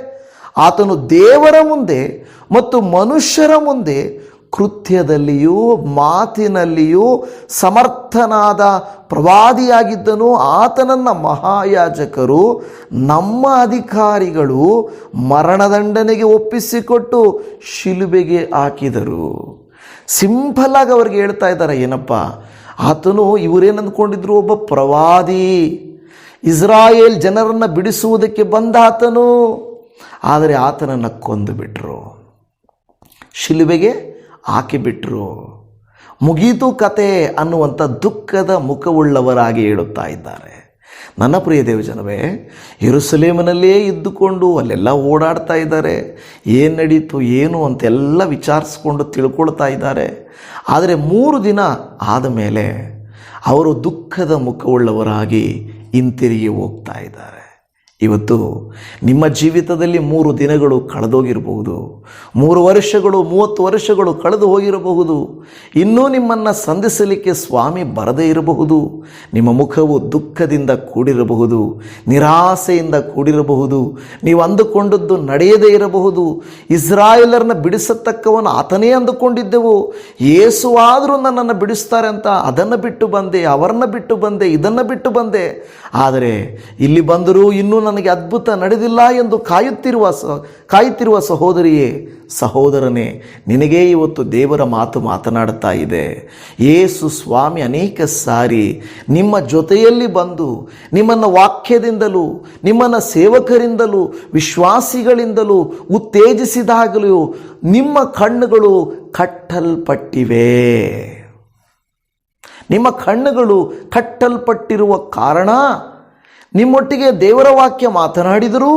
ಆತನು ದೇವರ ಮುಂದೆ ಮತ್ತು ಮನುಷ್ಯರ ಮುಂದೆ ಕೃತ್ಯದಲ್ಲಿಯೂ ಮಾತಿನಲ್ಲಿಯೂ ಸಮರ್ಥನಾದ ಪ್ರವಾದಿಯಾಗಿದ್ದನು. ಆತನನ್ನು ಮಹಾಯಾಜಕರು, ನಮ್ಮ ಅಧಿಕಾರಿಗಳು ಮರಣದಂಡನೆಗೆ ಒಪ್ಪಿಸಿಕೊಟ್ಟು ಶಿಲುಬೆಗೆ ಹಾಕಿದರು. ಸಿಂಪಲ್ಲಾಗಿ ಅವ್ರಿಗೆ ಹೇಳ್ತಾ ಇದ್ದಾರೆ, ಏನಪ್ಪ ಆತನು ಇವರೇನು ಅಂದ್ಕೊಂಡಿದ್ರು, ಒಬ್ಬ ಪ್ರವಾದಿ, ಇಸ್ರಾಯೇಲ್ ಜನರನ್ನು ಬಿಡಿಸುವುದಕ್ಕೆ ಬಂದ ಆತನು. ಆದರೆ ಆತನನ್ನು ಕೊಂದು ಬಿಟ್ಟರು, ಶಿಲುಬೆಗೆ ಹಾಕಿಬಿಟ್ರು, ಮುಗೀತು ಕತೆ ಅನ್ನುವಂಥ ದುಃಖದ ಮುಖವುಳ್ಳವರಾಗಿ ಹೇಳುತ್ತಾ ಇದ್ದಾರೆ. ನನ್ನ ಪ್ರಿಯ ದೇವಜನವೇ, ಯೆರೂಸಲೇಮಿನಲ್ಲೇ ಇದ್ದುಕೊಂಡು ಅಲ್ಲೆಲ್ಲ ಓಡಾಡ್ತಾ ಇದ್ದಾರೆ, ಏನು ನಡೀತು ಏನು ಅಂತೆಲ್ಲ ವಿಚಾರಿಸ್ಕೊಂಡು ತಿಳ್ಕೊಳ್ತಾ ಇದ್ದಾರೆ. ಆದರೆ 3 ದಿನ ಆದ ಮೇಲೆ ಅವರು ದುಃಖದ ಮುಖವುಳ್ಳವರಾಗಿ ಹಿಂತಿರುಗಿ ಹೋಗ್ತಾ ಇದ್ದಾರೆ. ಇವತ್ತು ನಿಮ್ಮ ಜೀವಿತದಲ್ಲಿ 3 ದಿನಗಳು ಕಳೆದೋಗಿರಬಹುದು, 3 ವರ್ಷಗಳು 30 ವರ್ಷಗಳು ಕಳೆದು ಹೋಗಿರಬಹುದು. ಇನ್ನೂ ನಿಮ್ಮನ್ನು ಸಂಧಿಸಲಿಕ್ಕೆ ಸ್ವಾಮಿ ಬರದೇ ಇರಬಹುದು. ನಿಮ್ಮ ಮುಖವು ದುಃಖದಿಂದ ಕೂಡಿರಬಹುದು, ನಿರಾಸೆಯಿಂದ ಕೂಡಿರಬಹುದು. ನೀವು ಅಂದುಕೊಂಡದ್ದು ನಡೆಯದೇ ಇರಬಹುದು. ಇಸ್ರಾಯೇಲರನ್ನ ಬಿಡಿಸತಕ್ಕವನು ಆತನೇ ಅಂದುಕೊಂಡಿದ್ದೆವು, ಯೇಸುವಾದರೂ ನನ್ನನ್ನು ಬಿಡಿಸ್ತಾರೆ ಅಂತ ಅದನ್ನು ಬಿಟ್ಟು ಬಂದೆ, ಅವರನ್ನು ಬಿಟ್ಟು ಬಂದೆ, ಇದನ್ನು ಬಿಟ್ಟು ಬಂದೆ. ಆದರೆ ಇಲ್ಲಿ ಬಂದರೂ ಇನ್ನೂ ನನಗೆ ಅದ್ಭುತ ನಡೆದಿಲ್ಲ ಎಂದು ಕಾಯುತ್ತಿರುವ ಸಹೋದರಿಯೇ, ಸಹೋದರನೇ, ನಿನಗೇ ಇವತ್ತು ದೇವರ ಮಾತು ಮಾತನಾಡುತ್ತಾ ಇದೆ. ಯೇಸು ಸ್ವಾಮಿ ಅನೇಕ ಸಾರಿ ನಿಮ್ಮ ಜೊತೆಯಲ್ಲಿ ಬಂದು ನಿಮ್ಮನ್ನು ವಾಕ್ಯದಿಂದಲೂ ನಿಮ್ಮನ್ನು ಸೇವಕರಿಂದಲೂ ವಿಶ್ವಾಸಿಗಳಿಂದಲೂ ಉತ್ತೇಜಿಸಿದಾಗಲೂ ನಿಮ್ಮ ಕಣ್ಣುಗಳು ಕಟ್ಟಲ್ಪಟ್ಟಿವೆ. ನಿಮ್ಮ ಕಣ್ಣುಗಳು ಕಟ್ಟಲ್ಪಟ್ಟಿರುವ ಕಾರಣ ನಿಮ್ಮೊಟ್ಟಿಗೆ ದೇವರ ವಾಕ್ಯ ಮಾತನಾಡಿದರೂ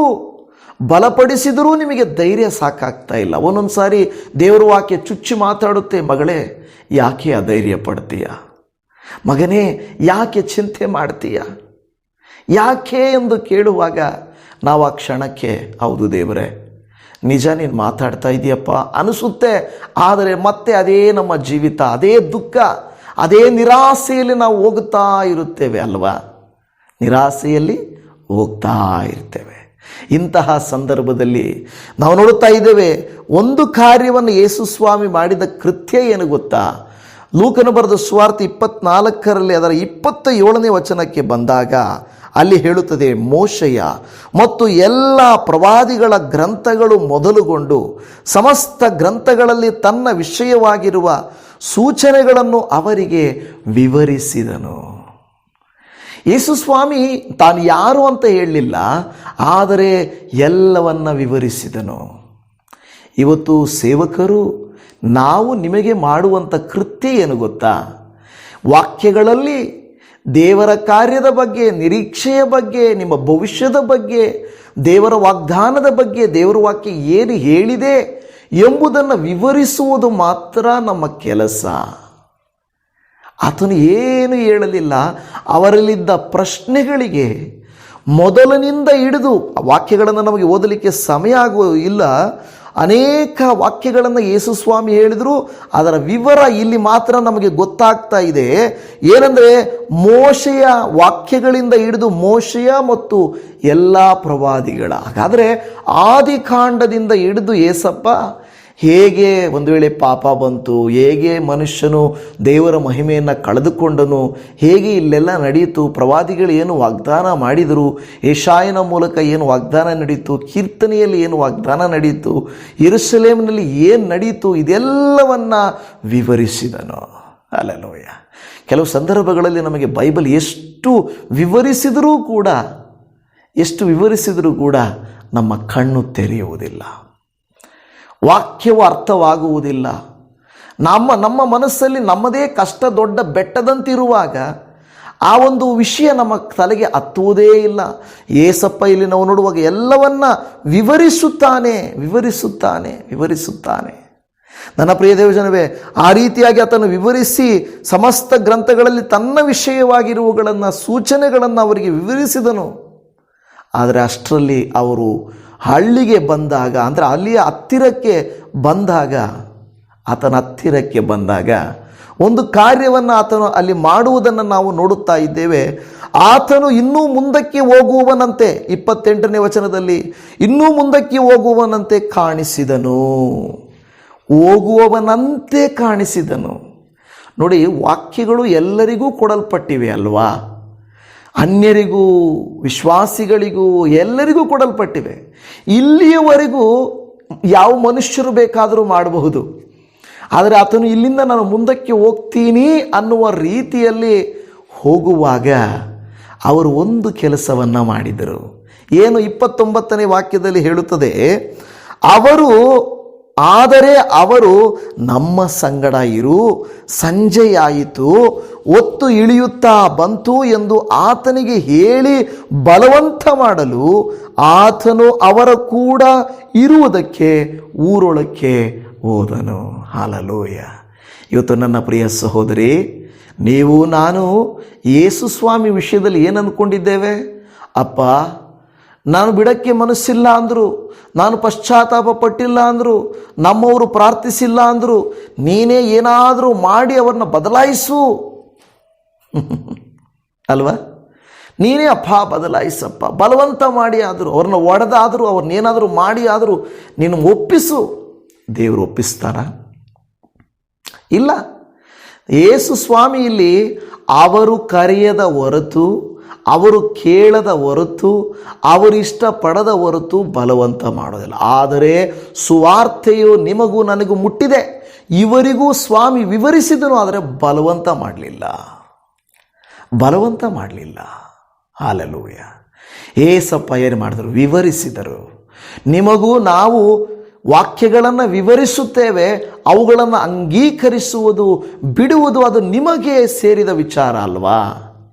ಬಲಪಡಿಸಿದರೂ ನಿಮಗೆ ಧೈರ್ಯ ಸಾಕಾಗ್ತಾ ಇಲ್ಲ. ಒಂದೊಂದು ಸಾರಿ ದೇವರ ವಾಕ್ಯ ಚುಚ್ಚಿ ಮಾತಾಡುತ್ತೆ, ಮಗಳೇ ಯಾಕೆ ಅಧೈರ್ಯ ಪಡ್ತೀಯ, ಮಗನೇ ಯಾಕೆ ಚಿಂತೆ ಮಾಡ್ತೀಯ, ಯಾಕೆ ಎಂದು ಕೇಳುವಾಗ ನಾವು ಆ ಕ್ಷಣಕ್ಕೆ ಹೌದು ದೇವರೇ ನಿಜ ನೀನು ಮಾತಾಡ್ತಾ ಇದೆಯಪ್ಪ ಅನಿಸುತ್ತೆ. ಆದರೆ ಮತ್ತೆ ಅದೇ ನಮ್ಮ ಜೀವಿತ, ಅದೇ ದುಃಖ, ಅದೇ ನಿರಾಸೆಯಲ್ಲಿ ನಾವು ಹೋಗ್ತಾ ಇರುತ್ತೇವೆ ಅಲ್ವಾ? ನಿರಾಸೆಯಲ್ಲಿ ಹೋಗ್ತಾ ಇರ್ತೇವೆ. ಇಂತಹ ಸಂದರ್ಭದಲ್ಲಿ ನಾವು ನೋಡುತ್ತಾ ಇದ್ದೇವೆ, ಒಂದು ಕಾರ್ಯವನ್ನು ಯೇಸು ಸ್ವಾಮಿ ಮಾಡಿದ ಕೃತ್ಯ ಏನು ಗೊತ್ತಾ? ಲೂಕನು ಬರೆದ ಸುವಾರ್ತೆ 24ರಲ್ಲಿ ಅದರ 27ನೇ ವಚನಕ್ಕೆ ಬಂದಾಗ ಅಲ್ಲಿ ಹೇಳುತ್ತದೆ, ಮೋಶೆಯ ಮತ್ತು ಎಲ್ಲ ಪ್ರವಾದಿಗಳ ಗ್ರಂಥಗಳು ಮೊದಲುಗೊಂಡು ಸಮಸ್ತ ಗ್ರಂಥಗಳಲ್ಲಿ ತನ್ನ ವಿಷಯವಾಗಿರುವ ಸೂಚನೆಗಳನ್ನು ಅವರಿಗೆ ವಿವರಿಸಿದನು. ಯೇಸು ಸ್ವಾಮಿ ತಾನು ಯಾರು ಅಂತ ಹೇಳಲಿಲ್ಲ, ಆದರೆ ಎಲ್ಲವನ್ನ ವಿವರಿಸಿದನು. ಇವತ್ತು ಸೇವಕರು ನಾವು ನಿಮಗೆ ಮಾಡುವಂಥ ಕೃತ್ಯ ಏನು ಗೊತ್ತಾ? ವಾಕ್ಯಗಳಲ್ಲಿ ದೇವರ ಕಾರ್ಯದ ಬಗ್ಗೆ, ನಿರೀಕ್ಷೆಯ ಬಗ್ಗೆ, ನಿಮ್ಮ ಭವಿಷ್ಯದ ಬಗ್ಗೆ, ದೇವರ ವಾಗ್ದಾನದ ಬಗ್ಗೆ, ದೇವರ ವಾಕ್ಯ ಏನು ಹೇಳಿದೆ ಎಂಬುದನ್ನು ವಿವರಿಸುವುದು ಮಾತ್ರ ನಮ್ಮ ಕೆಲಸ. ಆತನು ಏನು ಹೇಳಲಿಲ್ಲ. ಅವರಲ್ಲಿದ್ದ ಪ್ರಶ್ನೆಗಳಿಗೆ ಮೊದಲಿನಿಂದ ಹಿಡಿದು ವಾಕ್ಯಗಳನ್ನು ನಮಗೆ ಓದಲಿಕ್ಕೆ ಸಮಯ ಇಲ್ಲ. ಅನೇಕ ವಾಕ್ಯಗಳನ್ನು ಯೇಸು ಸ್ವಾಮಿ ಹೇಳಿದರು, ಅದರ ವಿವರ ಇಲ್ಲಿ ಮಾತ್ರ ನಮಗೆ ಗೊತ್ತಾಗ್ತಾ ಇದೆ. ಏನೆಂದರೆ ಮೋಶೆಯ ವಾಕ್ಯಗಳಿಂದ ಹಿಡಿದು ಮೋಶೆಯ ಮತ್ತು ಎಲ್ಲ ಪ್ರವಾದಿಗಳ, ಹಾಗಾದರೆ ಆದಿಕಾಂಡದಿಂದ ಹಿಡಿದು ಯೇಸಪ್ಪ ಹೇಗೆ ಒಂದು ವೇಳೆ ಪಾಪ ಬಂತು, ಹೇಗೆ ಮನುಷ್ಯನು ದೇವರ ಮಹಿಮೆಯನ್ನು ಕಳೆದುಕೊಂಡನು, ಹೇಗೆ ಇಲ್ಲೆಲ್ಲ ನಡೆಯಿತು, ಪ್ರವಾದಿಗಳು ಏನು ವಾಗ್ದಾನ ಮಾಡಿದರು, ಯೆಶಾಯನ ಮೂಲಕ ಏನು ವಾಗ್ದಾನ ನಡೀತು, ಕೀರ್ತನೆಯಲ್ಲಿ ಏನು ವಾಗ್ದಾನ ನಡೀತು, ಯೆರೂಸಲೇಮಿನಲ್ಲಿ ಏನು ನಡೀತು, ಇದೆಲ್ಲವನ್ನು ವಿವರಿಸಿದನು. ಹಲ್ಲೆಲೂಯ. ಕೆಲವು ಸಂದರ್ಭಗಳಲ್ಲಿ ನಮಗೆ ಬೈಬಲ್ ಎಷ್ಟು ವಿವರಿಸಿದರೂ ಕೂಡ ನಮ್ಮ ಕಣ್ಣು ತೆರೆಯುವುದಿಲ್ಲ, ವಾಕ್ಯವು ಅರ್ಥವಾಗುವುದಿಲ್ಲ. ನಮ್ಮ ಮನಸ್ಸಲ್ಲಿ ನಮ್ಮದೇ ಕಷ್ಟ ದೊಡ್ಡ ಬೆಟ್ಟದಂತಿರುವಾಗ ಆ ಒಂದು ವಿಷಯ ನಮ್ಮ ತಲೆಗೆ ಹತ್ತುವುದೇ ಇಲ್ಲ. ಏಸಪ್ಪ ಇಲ್ಲಿ ನಾವು ನೋಡುವಾಗ ಎಲ್ಲವನ್ನ ವಿವರಿಸುತ್ತಾನೆ. ನನ್ನ ಪ್ರಿಯ ದೇವಜನವೇ, ಆ ರೀತಿಯಾಗಿ ಆತನು ವಿವರಿಸಿ ಸಮಸ್ತ ಗ್ರಂಥಗಳಲ್ಲಿ ತನ್ನ ವಿಷಯವಾಗಿರುವುಗಳನ್ನು, ಸೂಚನೆಗಳನ್ನು ಅವರಿಗೆ ವಿವರಿಸಿದನು. ಆದರೆ ಅಷ್ಟರಲ್ಲಿ ಅವರು ಹಳ್ಳಿಗೆ ಬಂದಾಗ, ಅಂದರೆ ಅಲ್ಲಿಯ ಆತನ ಹತ್ತಿರಕ್ಕೆ ಬಂದಾಗ ಒಂದು ಕಾರ್ಯವನ್ನು ಆತನು ಅಲ್ಲಿ ಮಾಡುವುದನ್ನು ನಾವು ನೋಡುತ್ತಾ ಇದ್ದೇವೆ. ಆತನು ಇನ್ನೂ ಮುಂದಕ್ಕೆ ಹೋಗುವವನಂತೆ, 28ನೇ ವಚನದಲ್ಲಿ ಇನ್ನೂ ಮುಂದಕ್ಕೆ ಹೋಗುವವನಂತೆ ಕಾಣಿಸಿದನು. ನೋಡಿ, ವಾಕ್ಯಗಳು ಎಲ್ಲರಿಗೂ ಕೊಡಲ್ಪಟ್ಟಿವೆ ಅಲ್ವಾ? ಅನ್ಯರಿಗೂ ವಿಶ್ವಾಸಿಗಳಿಗೂ ಎಲ್ಲರಿಗೂ ಕೊಡಲ್ಪಟ್ಟಿವೆ. ಇಲ್ಲಿಯವರೆಗೂ ಯಾವ ಮನುಷ್ಯರು ಬೇಕಾದರೂ ಮಾಡಬಹುದು. ಆದರೆ ಆತನು ಇಲ್ಲಿಂದ ನಾನು ಮುಂದಕ್ಕೆ ಹೋಗ್ತೀನಿ ಅನ್ನುವ ರೀತಿಯಲ್ಲಿ ಹೋಗುವಾಗ ಅವರು ಒಂದು ಕೆಲಸವನ್ನು ಮಾಡಿದರು. ಏನು 29ನೇ ವಾಕ್ಯದಲ್ಲಿ ಹೇಳುತ್ತದೆ, ಆದರೆ ಅವರು ನಮ್ಮ ಸಂಗಡ ಇರು, ಸಂಜೆಯಾಯಿತು, ಹೊತ್ತು ಇಳಿಯುತ್ತಾ ಬಂತು ಎಂದು ಆತನಿಗೆ ಹೇಳಿ ಬಲವಂತ ಮಾಡಲು ಆತನು ಅವರ ಕೂಡ ಇರುವುದಕ್ಕೆ ಊರೊಳಕ್ಕೆ ಹೋದನು. ಹಾಲೆಲೂಯ. ಇವತ್ತು ನನ್ನ ಪ್ರಿಯ ಸಹೋದರಿ, ನೀವು ನಾನು ಯೇಸು ಸ್ವಾಮಿ ವಿಷಯದಲ್ಲಿ ಏನು ಅಂದ್ಕೊಂಡಿದ್ದೇವೆ? ಅಪ್ಪ, ನಾನು ಬಿಡಕ್ಕೆ ಮನಸ್ಸಿಲ್ಲ ಅಂದರು, ನಾನು ಪಶ್ಚಾತ್ತಾಪ ಪಟ್ಟಿಲ್ಲ ಅಂದರು, ನಮ್ಮವರು ಪ್ರಾರ್ಥಿಸಿಲ್ಲ ಅಂದರು, ನೀನೇ ಏನಾದರೂ ಮಾಡಿ ಅವ್ರನ್ನ ಬದಲಾಯಿಸು ಅಲ್ವಾ? ನೀನೇ ಅಪ್ಪ ಬದಲಾಯಿಸಪ್ಪ, ಬಲವಂತ ಮಾಡಿ ಆದರೂ, ಅವ್ರನ್ನ ಒಡೆದಾದರೂ, ಅವ್ರನ್ನೇನಾದರೂ ಮಾಡಿ ಆದರೂ ನೀನು ಒಪ್ಪಿಸು. ದೇವರು ಒಪ್ಪಿಸ್ತಾರ? ಇಲ್ಲ. ಯೇಸು ಸ್ವಾಮಿ ಇಲ್ಲಿ ಅವರು ಕರೆಯದ ಹೊರತು, ಅವರು ಕೇಳದ ಹೊರತು, ಅವರು ಇಷ್ಟಪಡದ ಹೊರತು ಬಲವಂತ ಮಾಡೋದಿಲ್ಲ. ಆದರೆ ಸುವಾರ್ತೆಯು ನಿಮಗೂ ನನಗೂ ಮುಟ್ಟಿದೆ, ಇವರಿಗೂ ಸ್ವಾಮಿ ವಿವರಿಸಿದನು, ಆದರೆ ಬಲವಂತ ಮಾಡಲಿಲ್ಲ. ಹಾಲೆಲೂಯ. ಏಸಪ್ಪ ಏನು ಮಾಡಿದರು? ವಿವರಿಸಿದರು. ನಿಮಗೂ ನಾವು ವಾಕ್ಯಗಳನ್ನು ವಿವರಿಸುತ್ತೇವೆ, ಅವುಗಳನ್ನು ಅಂಗೀಕರಿಸುವುದು ಬಿಡುವುದು ಅದು ನಿಮಗೆ ಸೇರಿದ ವಿಚಾರ ಅಲ್ವಾ?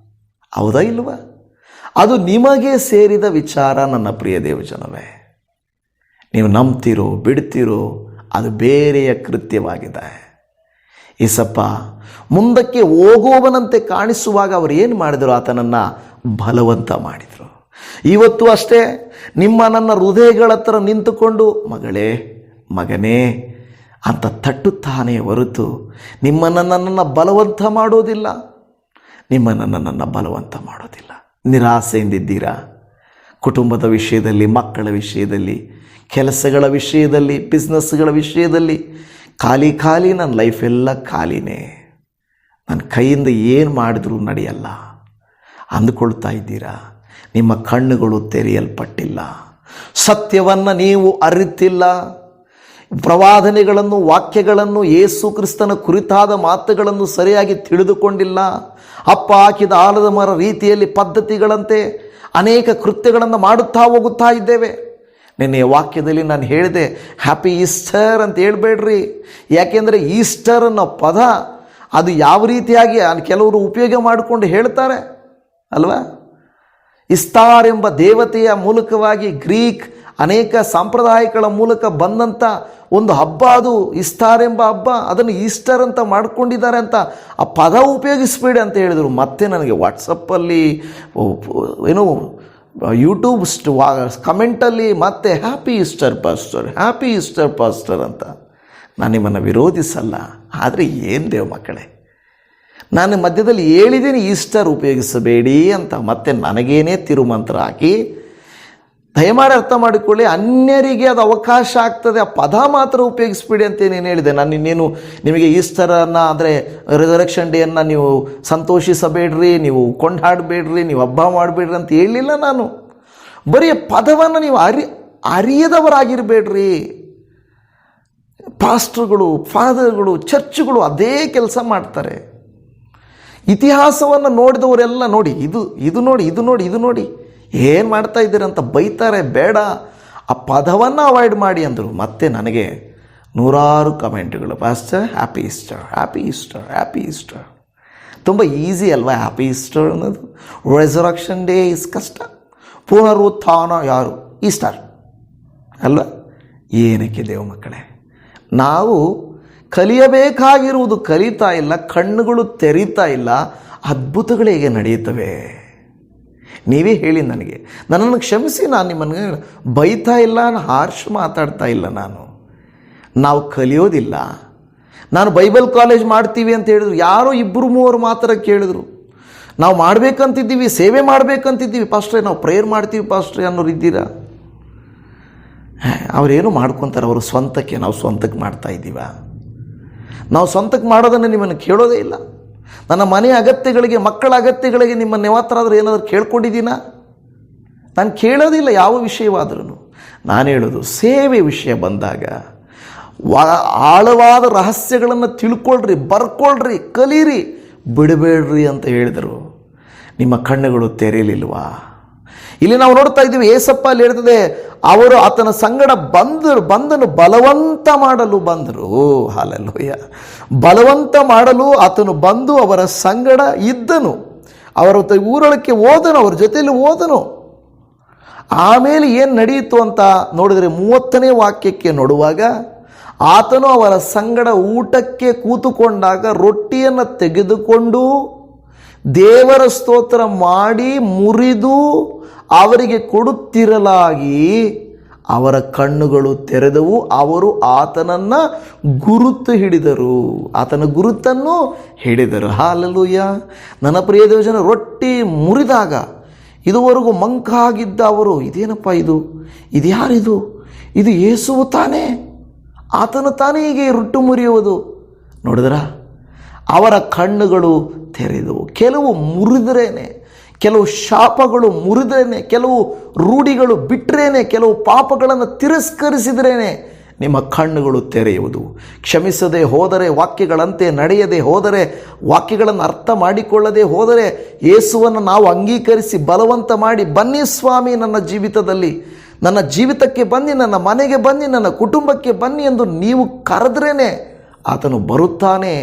ಹೌದಾ ಇಲ್ವಾ? ಅದು ನಿಮಗೆ ಸೇರಿದ ವಿಚಾರ. ನನ್ನ ಪ್ರಿಯ ದೇವಜನವೇ, ನೀವು ನಂಬ್ತಿರೋ ಬಿಡ್ತಿರೋ ಅದು ಬೇರೆಯ ಕೃತ್ಯವಾಗಿದೆ. ಏಸಪ್ಪ ಮುಂದಕ್ಕೆ ಹೋಗುವವನಂತೆ ಕಾಣಿಸುವಾಗ ಅವರು ಏನು ಮಾಡಿದರು? ಆತನನ್ನು ಬಲವಂತ ಮಾಡಿದರು. ಇವತ್ತು ಅಷ್ಟೇ ನಿಮ್ಮ ನನ್ನ ಹೃದಯಗಳ ಹತ್ರ ನಿಂತುಕೊಂಡು ಮಗಳೇ ಮಗನೇ ಅಂತ ತಟ್ಟುತ್ತಾನೆ ಹೊರತು ನಿಮ್ಮನ್ನು ನನ್ನನ್ನು ಬಲವಂತ ಮಾಡೋದಿಲ್ಲ. ನಿರಾಸೆಯಿಂದಿದ್ದೀರಾ? ಕುಟುಂಬದ ವಿಷಯದಲ್ಲಿ, ಮಕ್ಕಳ ವಿಷಯದಲ್ಲಿ, ಕೆಲಸಗಳ ವಿಷಯದಲ್ಲಿ, ಬಿಸ್ನೆಸ್ಗಳ ವಿಷಯದಲ್ಲಿ ಖಾಲಿ ನನ್ನ ಲೈಫೆಲ್ಲ ಖಾಲಿನೇ, ನನ್ನ ಕೈಯಿಂದ ಏನು ಮಾಡಿದ್ರೂ ನಡೆಯಲ್ಲ ಅಂದುಕೊಳ್ತಾ ಇದ್ದೀರಾ? ನಿಮ್ಮ ಕಣ್ಣುಗಳು ತೆರೆಯಲ್ಪಟ್ಟಿಲ್ಲ, ಸತ್ಯವನ್ನು ನೀವು ಅರಿತಿಲ್ಲ, ಪ್ರವಾದನೆಗಳನ್ನು, ವಾಕ್ಯಗಳನ್ನು, ಯೇಸು ಕ್ರಿಸ್ತನ ಕುರಿತಾದ ಮಾತುಗಳನ್ನು ಸರಿಯಾಗಿ ತಿಳಿದುಕೊಂಡಿಲ್ಲ. ಅಪ್ಪ ಹಾಕಿದ ಆಲದ ಮರ ರೀತಿಯಲ್ಲಿ ಪದ್ಧತಿಗಳಂತೆ ಅನೇಕ ಕೃತ್ಯಗಳನ್ನು ಮಾಡುತ್ತಾ ಹೋಗುತ್ತಾ ಇದ್ದೇವೆ. ನಿನ್ನೆ ವಾಕ್ಯದಲ್ಲಿ ನಾನು ಹೇಳಿದೆ, ಹ್ಯಾಪಿ ಈಸ್ಟರ್ ಅಂತ ಹೇಳ್ಬೇಡ್ರಿ. ಯಾಕೆಂದರೆ ಈಸ್ಟರ್ ಅನ್ನೋ ಪದ ಅದು ಯಾವ ರೀತಿಯಾಗಿ ಕೆಲವರು ಉಪಯೋಗ ಮಾಡಿಕೊಂಡು ಹೇಳ್ತಾರೆ ಅಲ್ವಾ? ಇಸ್ತಾರ್ ಎಂಬ ದೇವತೆಯ ಮೂಲಕವಾಗಿ ಗ್ರೀಕ್ ಅನೇಕ ಸಾಂಪ್ರದಾಯಗಳ ಮೂಲಕ ಬಂದಂಥ ಒಂದು ಹಬ್ಬ ಅದು ಇಸ್ತಾರ್ ಎಂಬ ಹಬ್ಬ. ಅದನ್ನು ಈಸ್ಟರ್ ಅಂತ ಮಾಡ್ಕೊಂಡಿದ್ದಾರೆ ಅಂತ ಆ ಪದ ಉಪಯೋಗಿಸ್ಬೇಡಿ ಅಂತ ಹೇಳಿದರು. ಮತ್ತೆ ನನಗೆ ವಾಟ್ಸಪ್ಪಲ್ಲಿ ಏನು ಯೂಟ್ಯೂಬ್ ಕಮೆಂಟಲ್ಲಿ ಮತ್ತೆ ಹ್ಯಾಪಿ ಈಸ್ಟರ್ ಪಾಸ್ಟರ್ ಅಂತ. ನಾನು ನಿಮ್ಮನ್ನು ವಿರೋಧಿಸಲ್ಲ, ಆದರೆ ಏನು ದೇವ ಮಕ್ಕಳೇ, ನಾನು ಮಧ್ಯದಲ್ಲಿ ಹೇಳಿದ್ದೀನಿ ಈಸ್ಟರ್ ಉಪಯೋಗಿಸಬೇಡಿ ಅಂತ. ಮತ್ತೆ ನನಗೇನೇ ತಿರುಮಂತ್ರ ಹಾಕಿ ದಯಮಾಡಿ ಅರ್ಥ ಮಾಡಿಕೊಳ್ಳಿ, ಅನ್ಯರಿಗೆ ಅದು ಅವಕಾಶ ಆಗ್ತದೆ, ಆ ಪದ ಮಾತ್ರ ಉಪಯೋಗಿಸ್ಬೇಡಿ ಅಂತ ಏನೇನು ಹೇಳಿದೆ. ನಾನು ಇನ್ನೇನು ನಿಮಗೆ ಈಸ್ಟರನ್ನು ಅಂದರೆ ರಿಸರೆಕ್ಷನ್ ಡೇಯನ್ನು ನೀವು ಸಂತೋಷಿಸಬೇಡ್ರಿ, ನೀವು ಕೊಂಡಾಡಬೇಡ್ರಿ, ನೀವು ಹಬ್ಬ ಮಾಡಬೇಡ್ರಿ ಅಂತ ಹೇಳಲಿಲ್ಲ ನಾನು. ಬರೀ ಪದವನ್ನು ನೀವು ಅರಿಯದವರಾಗಿರಬೇಡ್ರಿ. ಪಾಸ್ಟರ್ಗಳು, ಫಾದರ್ಗಳು, ಚರ್ಚ್ಗಳು ಅದೇ ಕೆಲಸ ಮಾಡ್ತಾರೆ. ಇತಿಹಾಸವನ್ನು ನೋಡಿದವರೆಲ್ಲ ನೋಡಿ, ಇದು ನೋಡಿ ಏನು ಮಾಡ್ತಾ ಇದ್ದೀರಂತ ಬೈತಾರೆ. ಬೇಡ, ಆ ಪದವನ್ನು ಅವಾಯ್ಡ್ ಮಾಡಿ ಅಂದರು. ಮತ್ತೆ ನನಗೆ ನೂರಾರು ಕಮೆಂಟ್ಗಳು, ಪಾಸ್ಟರ್ ಹ್ಯಾಪಿ ಈಸ್ಟರ್. ತುಂಬ ಈಸಿ ಅಲ್ವಾ ಹ್ಯಾಪಿ ಈಸ್ಟರ್ ಅನ್ನೋದು? ರೆಸರಕ್ಷನ್ ಡೇ ಇಸ್ ಕಷ್ಟ, ಪುನರುತ್ಥಾನ ಯಾರು ಈಸ್ಟರ್ ಅಲ್ವಾ? ಏನಕ್ಕೆ ದೇವ ಮಕ್ಕಳೇ, ನಾವು ಕಲಿಯಬೇಕಾಗಿರುವುದು ಕಲಿತಾ ಇಲ್ಲ, ಕಣ್ಣುಗಳು ತೆರೀತಾ ಇಲ್ಲ, ಅದ್ಭುತಗಳು ಹೇಗೆ ನಡೆಯುತ್ತವೆ? ನೀವೇ ಹೇಳಿ ನನಗೆ. ನನ್ನನ್ನು ಕ್ಷಮಿಸಿ, ನಾನು ನಿಮ್ಮನ್ನು ಬೈತಾ ಇಲ್ಲ, ಹಾರ್ಷ್ ಮಾತಾಡ್ತಾ ಇಲ್ಲ. ನಾವು ಕಲಿಯೋದಿಲ್ಲ. ನಾನು ಬೈಬಲ್ ಕಾಲೇಜ್ ಮಾಡ್ತೀವಿ ಅಂತ ಹೇಳಿದ್ರು, ಯಾರೋ 2-3 ಮಾತ್ರ ಕೇಳಿದ್ರು. ನಾವು ಮಾಡಬೇಕಂತಿದ್ದೀವಿ, ಸೇವೆ ಮಾಡಬೇಕಂತಿದ್ದೀವಿ ಪಾಸ್ಟ್ರೇ, ನಾವು ಪ್ರೇಯರ್ ಮಾಡ್ತೀವಿ ಪಾಸ್ಟ್ರೇ ಅನ್ನೋರು ಇದ್ದೀರಾ? ಅವರೇನು ಮಾಡ್ಕೊತಾರೆ ಅವರು ಸ್ವಂತಕ್ಕೆ, ನಾವು ಸ್ವಂತಕ್ಕೆ ಮಾಡ್ತಾ ಇದ್ದೀವ? ನಾವು ಸ್ವಂತಕ್ಕೆ ಮಾಡೋದನ್ನು ನಿಮ್ಮನ್ನು ಕೇಳೋದೇ ಇಲ್ಲ. ನನ್ನ ಮನೆಯ ಅಗತ್ಯಗಳಿಗೆ, ಮಕ್ಕಳ ಅಗತ್ಯಗಳಿಗೆ ನಿಮ್ಮನ್ನು ಯಾವತ್ತಾದ್ರೂ ಏನಾದರೂ ಕೇಳ್ಕೊಂಡಿದ್ದೀನ? ನಾನು ಕೇಳೋದಿಲ್ಲ ಯಾವ ವಿಷಯವಾದ್ರೂ. ನಾನು ಹೇಳೋದು, ಸೇವೆ ವಿಷಯ ಬಂದಾಗ ಆಳವಾದ ರಹಸ್ಯಗಳನ್ನು ತಿಳ್ಕೊಳ್ರಿ, ಬರ್ಕೊಳ್ರಿ, ಕಲೀರಿ, ಬಿಡಬೇಡ್ರಿ ಅಂತ ಹೇಳಿದರು. ನಿಮ್ಮ ಕಣ್ಣುಗಳು ತೆರೆಯಲಿಲ್ವಾ? ಇಲ್ಲಿ ನಾವು ನೋಡ್ತಾ ಇದ್ದೀವಿ, ಏಸಪ್ಪ ಅಲ್ಲಿ ಹೇಳ್ತದೆ, ಅವರು ಆತನ ಸಂಗಡ ಬಂದನು ಬಲವಂತ ಮಾಡಲು ಬಂದರು. ಹಲ್ಲೆಲೂಯಾ. ಬಲವಂತ ಮಾಡಲು ಆತನು ಬಂದು ಅವರ ಸಂಗಡ ಇದ್ದನು, ಅವರ ಊರೊಳಕ್ಕೆ ಹೋದನು, ಅವ್ರ ಜೊತೆಯಲ್ಲಿ ಹೋದನು. ಆಮೇಲೆ ಏನು ನಡೆಯಿತು ಅಂತ ನೋಡಿದರೆ 30ನೇ ವಾಕ್ಯಕ್ಕೆ ನೋಡುವಾಗ, ಆತನು ಅವರ ಸಂಗಡ ಊಟಕ್ಕೆ ಕೂತುಕೊಂಡಾಗ ರೊಟ್ಟಿಯನ್ನು ತೆಗೆದುಕೊಂಡು ದೇವರ ಸ್ತೋತ್ರ ಮಾಡಿ ಮುರಿದು ಅವರಿಗೆ ಕೊಡುತ್ತಿರಲಾಗಿ ಅವರ ಕಣ್ಣುಗಳು ತೆರೆದವು, ಅವರು ಆತನನ್ನು ಗುರುತು ಹಿಡಿದರು, ಆತನ ಗುರುತನ್ನು ಹಿಡಿದರು. ಹಲ್ಲೆಲೂಯಾ. ನನ್ನ ಪ್ರಿಯ ದೇವಜನ, ರೊಟ್ಟಿ ಮುರಿದಾಗ ಇದುವರೆಗೂ ಮಂಕಾಗಿದ್ದ ಅವರು, ಇದೇನಪ್ಪ ಇದು ಯಾರಿದು? ಇದು ಯೇಸುವು ತಾನೇ, ಆತನು ತಾನೇ ಹೀಗೆ ರೊಟ್ಟಿ ಮುರಿಯುವುದು. ನೋಡಿದ್ರ, ಅವರ ಕಣ್ಣುಗಳು ತೆರೆದವು. ಕೆಲವು ಮುರಿದ್ರೇನೆ, ಕೆಲವು ಶಾಪಗಳು ಮುರಿದ್ರೇನೆ, ಕೆಲವು ರೂಢಿಗಳು ಬಿಟ್ಟರೇನೆ, ಕೆಲವು ಪಾಪಗಳನ್ನು ತಿರಸ್ಕರಿಸಿದ್ರೇನೆ ನಿಮ್ಮ ಕಣ್ಣುಗಳು ತೆರೆಯುವುದು. ಕ್ಷಮಿಸದೆ ಹೋದರೆ, ವಾಕ್ಯಗಳಂತೆ ನಡೆಯದೆ ಹೋದರೆ, ವಾಕ್ಯಗಳನ್ನು ಅರ್ಥ ಮಾಡಿಕೊಳ್ಳದೆ ಹೋದರೆ, ಯೇಸುವನ್ನು ನಾವು ಅಂಗೀಕರಿಸಿ ಬಲವಂತ ಮಾಡಿ, ಬನ್ನಿ ಸ್ವಾಮಿ ನನ್ನ ಜೀವಿತದಲ್ಲಿ, ನನ್ನ ಜೀವಿತಕ್ಕೆ ಬನ್ನಿ, ನನ್ನ ಮನೆಗೆ ಬನ್ನಿ, ನನ್ನ ಕುಟುಂಬಕ್ಕೆ ಬನ್ನಿ ಎಂದು ನೀವು ಕರೆದ್ರೇನೆ ಆತನು ಬರುತ್ತಾನೆ,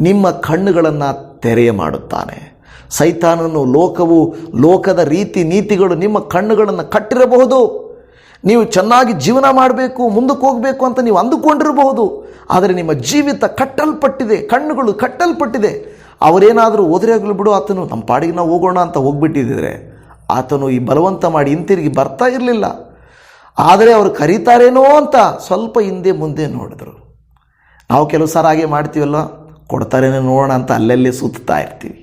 ನಿಮ್ಮ ಕಣ್ಣುಗಳನ್ನು ತೆರೆಯ ಮಾಡುತ್ತಾನೆ. ಸೈತಾನನು, ಲೋಕವು, ಲೋಕದ ರೀತಿ ನೀತಿಗಳು ನಿಮ್ಮ ಕಣ್ಣುಗಳನ್ನು ಕಟ್ಟಿರಬಹುದು. ನೀವು ಚೆನ್ನಾಗಿ ಜೀವನ ಮಾಡಬೇಕು, ಮುಂದಕ್ಕೆ ಹೋಗಬೇಕು ಅಂತ ನೀವು ಅಂದುಕೊಂಡಿರಬಹುದು. ಆದರೆ ನಿಮ್ಮ ಜೀವಿತ ಕಟ್ಟಲ್ಪಟ್ಟಿದೆ, ಕಣ್ಣುಗಳು ಕಟ್ಟಲ್ಪಟ್ಟಿದೆ. ಅವರೇನಾದರೂ ಹೋದ್ರಾಗಲು ಬಿಡು, ಆತನು ನಮ್ಮ ಪಾಡಿಗೆ ನಾವು ಹೋಗೋಣ ಅಂತ ಹೋಗ್ಬಿಟ್ಟಿದ್ದರೆ ಆತನು ಈ ಬಲವಂತ ಮಾಡಿ ಹಿಂತಿರುಗಿ ಬರ್ತಾ ಇರಲಿಲ್ಲ. ಆದರೆ ಅವರು ಕರೀತಾರೇನೋ ಅಂತ ಸ್ವಲ್ಪ ಹಿಂದೆ ಮುಂದೆ ನೋಡಿದ್ರು. ನಾವು ಕೆಲವು ಸಾರ ಹಾಗೆ ಮಾಡ್ತೀವಲ್ಲ, ಕೊಡ್ತಾರೇನೋ ನೋಡೋಣ ಅಂತ ಅಲ್ಲಲ್ಲೇ ಸುತ್ತಾ ಇರ್ತೀವಿ,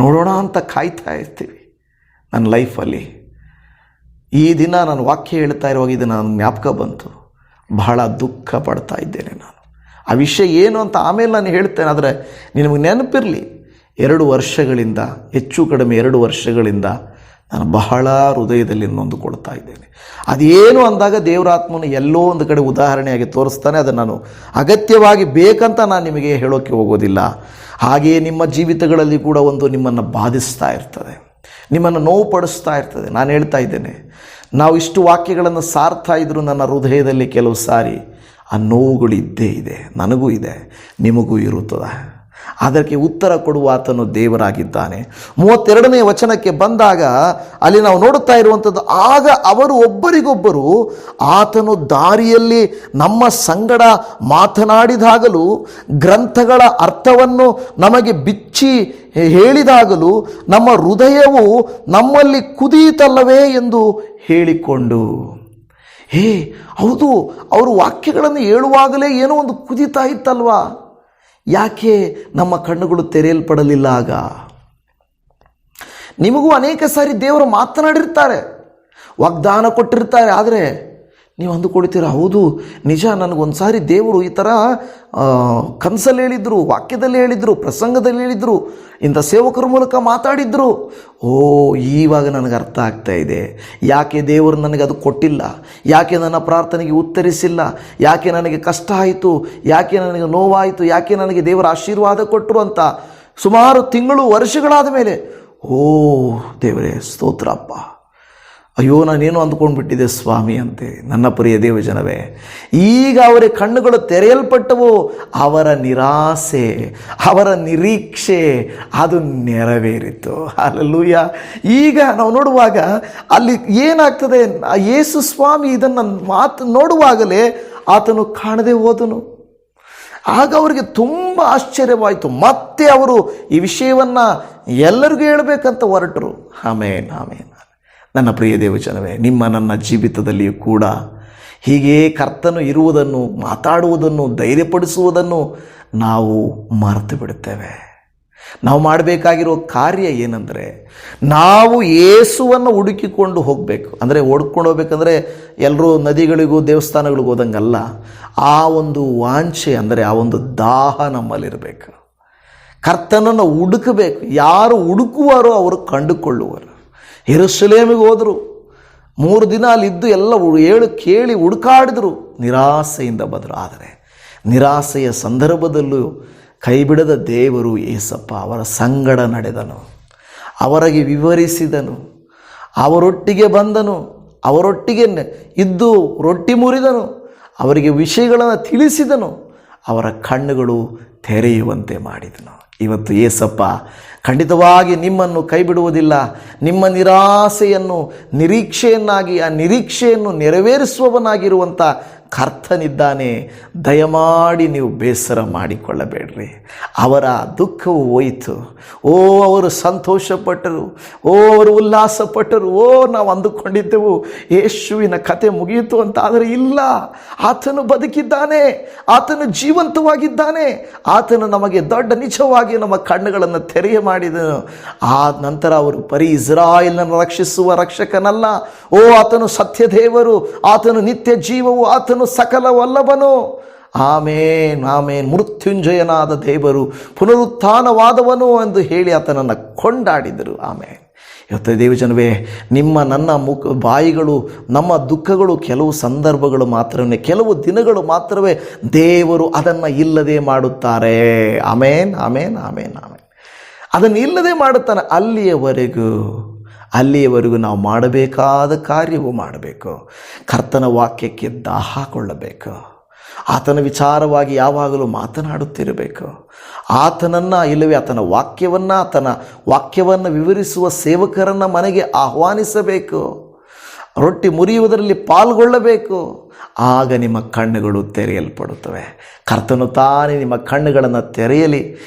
ನೋಡೋಣ ಅಂತ ಕಾಯ್ತಾ ಇರ್ತೀವಿ. ನನ್ನ ಲೈಫಲ್ಲಿ ಈ ದಿನ ನಾನು ವಾಕ್ಯ ಹೇಳ್ತಾ ಇರುವಾಗ ಇದು ನಾನು ಜ್ಞಾಪಕ ಬಂತು. ಬಹಳ ದುಃಖ ಪಡ್ತಾ ಇದ್ದೇನೆ ನಾನು. ಆ ವಿಷಯ ಏನು ಅಂತ ಆಮೇಲೆ ನಾನು ಹೇಳ್ತೇನೆ. ಆದರೆ ನಿನಗೆ ನೆನಪಿರಲಿ, 2 ವರ್ಷಗಳಿಂದ, ಹೆಚ್ಚು ಕಡಿಮೆ 2 ವರ್ಷಗಳಿಂದ ನಾನು ಬಹಳ ಹೃದಯದಲ್ಲಿ ನೊಂದುಕೊಳ್ತಾ ಇದ್ದೇನೆ. ಅದೇನು ಅಂದಾಗ ದೇವರಾತ್ಮನು ಎಲ್ಲೋ ಒಂದು ಕಡೆ ಉದಾಹರಣೆಯಾಗಿ ತೋರಿಸ್ತಾನೆ. ಅದನ್ನು ನಾನು ಅಗತ್ಯವಾಗಿ ಬೇಕಂತ ನಾನು ನಿಮಗೆ ಹೇಳೋಕ್ಕೆ ಹೋಗೋದಿಲ್ಲ. ಹಾಗೆಯೇ ನಿಮ್ಮ ಜೀವಿತಗಳಲ್ಲಿ ಕೂಡ ಒಂದು ನಿಮ್ಮನ್ನು ಬಾಧಿಸ್ತಾ ಇರ್ತದೆ, ನಿಮ್ಮನ್ನು ನೋವು ಪಡಿಸ್ತಾ ಇರ್ತದೆ. ನಾನು ಹೇಳ್ತಾ ಇದ್ದೇನೆ, ನಾವು ಇಷ್ಟು ವಾಕ್ಯಗಳನ್ನು ಸಾರ್ತಾ ಇದ್ದರೂ ನನ್ನ ಹೃದಯದಲ್ಲಿ ಕೆಲವು ಸಾರಿ ಆ ನೋವುಗಳು ಇದ್ದೇ ಇದೆ, ನನಗೂ ಇದೆ, ನಿಮಗೂ ಇರುತ್ತದೆ. ಅದಕ್ಕೆ ಉತ್ತರ ಕೊಡುವ ಆತನು ದೇವರಾಗಿದ್ದಾನೆ. 32ನೇ ವಚನಕ್ಕೆ ಬಂದಾಗ ಅಲ್ಲಿ ನಾವು ನೋಡುತ್ತಾ ಇರುವಂಥದ್ದು, ಆಗ ಅವರು ಒಬ್ಬರಿಗೊಬ್ಬರು ಆತನು ದಾರಿಯಲ್ಲಿ ನಮ್ಮ ಸಂಗಡ ಮಾತನಾಡಿದಾಗಲೂ, ಗ್ರಂಥಗಳ ಅರ್ಥವನ್ನು ನಮಗೆ ಬಿಚ್ಚಿ ಹೇಳಿದಾಗಲೂ ನಮ್ಮ ಹೃದಯವು ನಮ್ಮಲ್ಲಿ ಕುದಿಯಿತಲ್ಲವೇ ಎಂದು ಹೇಳಿಕೊಂಡು. ಹೌದು, ಅವರು ವಾಕ್ಯಗಳನ್ನು ಹೇಳುವಾಗಲೇ ಏನೋ ಒಂದು ಕುದಿತಾ ಇತ್ತಲ್ವಾ? ಯಾಕೆ ನಮ್ಮ ಕಣ್ಣುಗಳು ತೆರೆಯಲ್ಪಡಲಿಲ್ಲ? ಆಗ ನಿಮಗೂ ಅನೇಕ ಸಾರಿ ದೇವರು ಮಾತನಾಡಿರ್ತಾರೆ, ವಾಗ್ದಾನ ಕೊಟ್ಟಿರ್ತಾರೆ. ಆದರೆ ನೀವು ಅಂದುಕೊಳ್ತೀರ, ಹೌದು ನಿಜ, ನನಗೊಂದು ಸಾರಿ ದೇವರು ಈ ಥರ ಕನಸಲ್ಲಿ ಹೇಳಿದರು, ವಾಕ್ಯದಲ್ಲಿ ಹೇಳಿದರು, ಪ್ರಸಂಗದಲ್ಲಿ ಹೇಳಿದರು, ಇಂಥ ಸೇವಕರ ಮೂಲಕ ಮಾತಾಡಿದ್ರು. ಈವಾಗ ನನಗೆ ಅರ್ಥ ಆಗ್ತಾ ಇದೆ, ಯಾಕೆ ದೇವರು ನನಗೆ ಅದು ಕೊಟ್ಟಿಲ್ಲ, ಯಾಕೆ ನನ್ನ ಪ್ರಾರ್ಥನೆಗೆ ಉತ್ತರಿಸಿಲ್ಲ, ಯಾಕೆ ನನಗೆ ಕಷ್ಟ ಆಯಿತು, ಯಾಕೆ ನನಗೆ ನೋವಾಯಿತು, ಯಾಕೆ ನನಗೆ ದೇವರ ಆಶೀರ್ವಾದ ಕೊಟ್ಟರು ಅಂತ ಸುಮಾರು ತಿಂಗಳು, ವರ್ಷಗಳಾದ ಮೇಲೆ, ದೇವರೇ ಸ್ತೋತ್ರಪ್ಪ, ಅಯ್ಯೋ ನಾನೇನು ಅಂದ್ಕೊಂಡ್ಬಿಟ್ಟಿದ್ದೆ ಸ್ವಾಮಿ ಅಂತೆ. ನನ್ನ ಪ್ರಿಯ ದೇವಜನವೇ, ಈಗ ಅವರ ಕಣ್ಣುಗಳು ತೆರೆಯಲ್ಪಟ್ಟವು. ಅವರ ನಿರಾಸೆ, ಅವರ ನಿರೀಕ್ಷೆ ಅದು ನೆರವೇರಿತು. ಹಲ್ಲೆಲೂಯಾ. ಈಗ ನಾವು ನೋಡುವಾಗ ಅಲ್ಲಿ ಏನಾಗ್ತದೆ, ಯೇಸು ಸ್ವಾಮಿ ಇದನ್ನು ನೋಡುವಾಗಲೇ ಆತನು ಕಾಣದೆ ಹೋದನು. ಆಗ ಅವರಿಗೆ ತುಂಬ ಆಶ್ಚರ್ಯವಾಯಿತು. ಮತ್ತೆ ಅವರು ಈ ವಿಷಯವನ್ನು ಎಲ್ಲರಿಗೂ ಹೇಳಬೇಕಂತ ಹೊರಟರು. ಆಮೇನ್ ಆಮೇನ್. ನನ್ನ ಪ್ರಿಯ ದೇವಜನವೇ, ನಿಮ್ಮ ನನ್ನ ಜೀವಿತದಲ್ಲಿಯೂ ಕೂಡ ಹೀಗೆ ಕರ್ತನು ಇರುವುದನ್ನು, ಮಾತಾಡುವುದನ್ನು, ಧೈರ್ಯಪಡಿಸುವುದನ್ನು ನಾವು ಮರೆತು ಬಿಡುತ್ತೇವೆ. ನಾವು ಮಾಡಬೇಕಾಗಿರೋ ಕಾರ್ಯ ಏನಂದರೆ, ನಾವು ಯೇಸುವನ್ನು ಹುಡುಕಿಕೊಂಡು ಹೋಗಬೇಕು. ಅಂದರೆ ಹುಡುಕೊಂಡು ಹೋಗ್ಬೇಕಂದ್ರೆ ಎಲ್ಲರೂ ನದಿಗಳಿಗೂ ದೇವಸ್ಥಾನಗಳಿಗೂ ಹೋದಂಗಲ್ಲ. ಆ ಒಂದು ವಾಂಛೆ, ಅಂದರೆ ಆ ಒಂದು ದಾಹ ನಮ್ಮಲ್ಲಿರಬೇಕು. ಕರ್ತನನ್ನು ಹುಡುಕಬೇಕು. ಯಾರು ಹುಡುಕುವಾರೋ ಅವರು ಕಂಡುಕೊಳ್ಳುವರು. ಯೆರೂಸಲೇಮಿಗೆ ಹೋದರು, 3 ದಿನ ಅಲ್ಲಿದ್ದು ಎಲ್ಲ ಕೇಳಿ ಹುಡುಕಾಡಿದ್ರು, ನಿರಾಸೆಯಿಂದ ಬಂದರು. ಆದರೆ ನಿರಾಸೆಯ ಸಂದರ್ಭದಲ್ಲೂ ಕೈಬಿಡದ ದೇವರು ಏಸಪ್ಪ ಅವರ ಸಂಗಡ ನಡೆದನು, ಅವರಿಗೆ ವಿವರಿಸಿದನು, ಅವರೊಟ್ಟಿಗೆ ಬಂದನು, ಅವರೊಟ್ಟಿಗೆ ಇದ್ದು ರೊಟ್ಟಿ ಮುರಿದನು, ಅವರಿಗೆ ವಿಷಯಗಳನ್ನು ತಿಳಿಸಿದನು, ಅವರ ಕಣ್ಣುಗಳು ತೆರೆಯುವಂತೆ ಮಾಡಿದನು. ಇವತ್ತು ಏಸಪ್ಪ ಖಂಡಿತವಾಗಿ ನಿಮ್ಮನ್ನು ಕೈ ಬಿಡುವುದಿಲ್ಲ. ನಿಮ್ಮ ನಿರಾಸೆಯನ್ನು ನಿರೀಕ್ಷೆಯನ್ನಾಗಿ, ಆ ನಿರೀಕ್ಷೆಯನ್ನು ನೆರವೇರಿಸುವವನಾಗಿರುವಂಥ ಕರ್ತನಿದ್ದಾನೆ. ದಯಮಾಡಿ ನೀವು ಬೇಸರ ಮಾಡಿಕೊಳ್ಳಬೇಡ್ರಿ. ಅವರ ದುಃಖವು ಹೋಯಿತು. ಅವರು ಸಂತೋಷಪಟ್ಟರು, ಅವರು ಉಲ್ಲಾಸಪಟ್ಟರು. ನಾವು ಅಂದುಕೊಂಡಿದ್ದೆವು ಯೇಸುವಿನ ಕತೆ ಮುಗಿಯಿತು ಅಂತ. ಆದರೆ ಇಲ್ಲ, ಆತನು ಬದುಕಿದ್ದಾನೆ, ಆತನು ಜೀವಂತವಾಗಿದ್ದಾನೆ. ಆತನು ನಮಗೆ ದೊಡ್ಡ ನಿಜವಾಗಿ ನಮ್ಮ ಕಣ್ಣುಗಳನ್ನು ತೆರೆಯ ಮಾಡಿದನು. ಆ ನಂತರ ಅವರು ಬರೀ ಇಸ್ರಾಯೇಲನ್ನು ರಕ್ಷಿಸುವ ರಕ್ಷಕನಲ್ಲ, ಆತನು ಸತ್ಯದೇವರು, ಆತನು ನಿತ್ಯ ಜೀವವು, ಆತನು ಸಕಲವಲ್ಲಭನು. ಆಮೇನ್ ಆಮೇನ್, ಮೃತ್ಯುಂಜಯನಾದ ದೇವರು, ಪುನರುತ್ಥಾನವಾದವನು ಎಂದು ಹೇಳಿ ಆತನನ್ನು ಕೊಂಡಾಡಿದರು. ಆಮೇನ್. ಇವತ್ತು ದೇವಜನವೇ, ನನ್ನ ಬಾಯಿಗಳು, ನಮ್ಮ ದುಃಖಗಳು ಕೆಲವು ಸಂದರ್ಭಗಳು ಮಾತ್ರವೇ, ಕೆಲವು ದಿನಗಳು ಮಾತ್ರವೇ ದೇವರು ಅದನ್ನು ಇಲ್ಲದೆ ಮಾಡುತ್ತಾರೆ. ಆಮೇನ್ ಆಮೇನ್ ಆಮೇನ್ ಆಮೇನ್. ಅದನ್ನು ಇಲ್ಲದೆ ಮಾಡುತ್ತಾನೆ. ಅಲ್ಲಿಯವರೆಗೂ ನಾವು ಮಾಡಬೇಕಾದ ಕಾರ್ಯವು ಮಾಡಬೇಕು. ಕರ್ತನ ವಾಕ್ಯಕ್ಕೆ ದಾಹಕೊಳ್ಳಬೇಕು. ಆತನ ವಿಚಾರವಾಗಿ ಯಾವಾಗಲೂ ಮಾತನಾಡುತ್ತಿರಬೇಕು. ಆತನನ್ನು ಇಲ್ಲವೇ ಆತನ ವಾಕ್ಯವನ್ನು ವಿವರಿಸುವ ಸೇವಕರನ್ನು ಮನೆಗೆ ಆಹ್ವಾನಿಸಬೇಕು. ರೊಟ್ಟಿ ಮುರಿಯುವುದರಲ್ಲಿ ಪಾಲ್ಗೊಳ್ಳಬೇಕು. ಆಗ ನಿಮ್ಮ ಕಣ್ಣುಗಳು ತೆರೆಯಲ್ಪಡುತ್ತವೆ. ಕರ್ತನು ತಾನೇ ನಿಮ್ಮ ಕಣ್ಣುಗಳನ್ನು ತೆರೆಯಲಿ,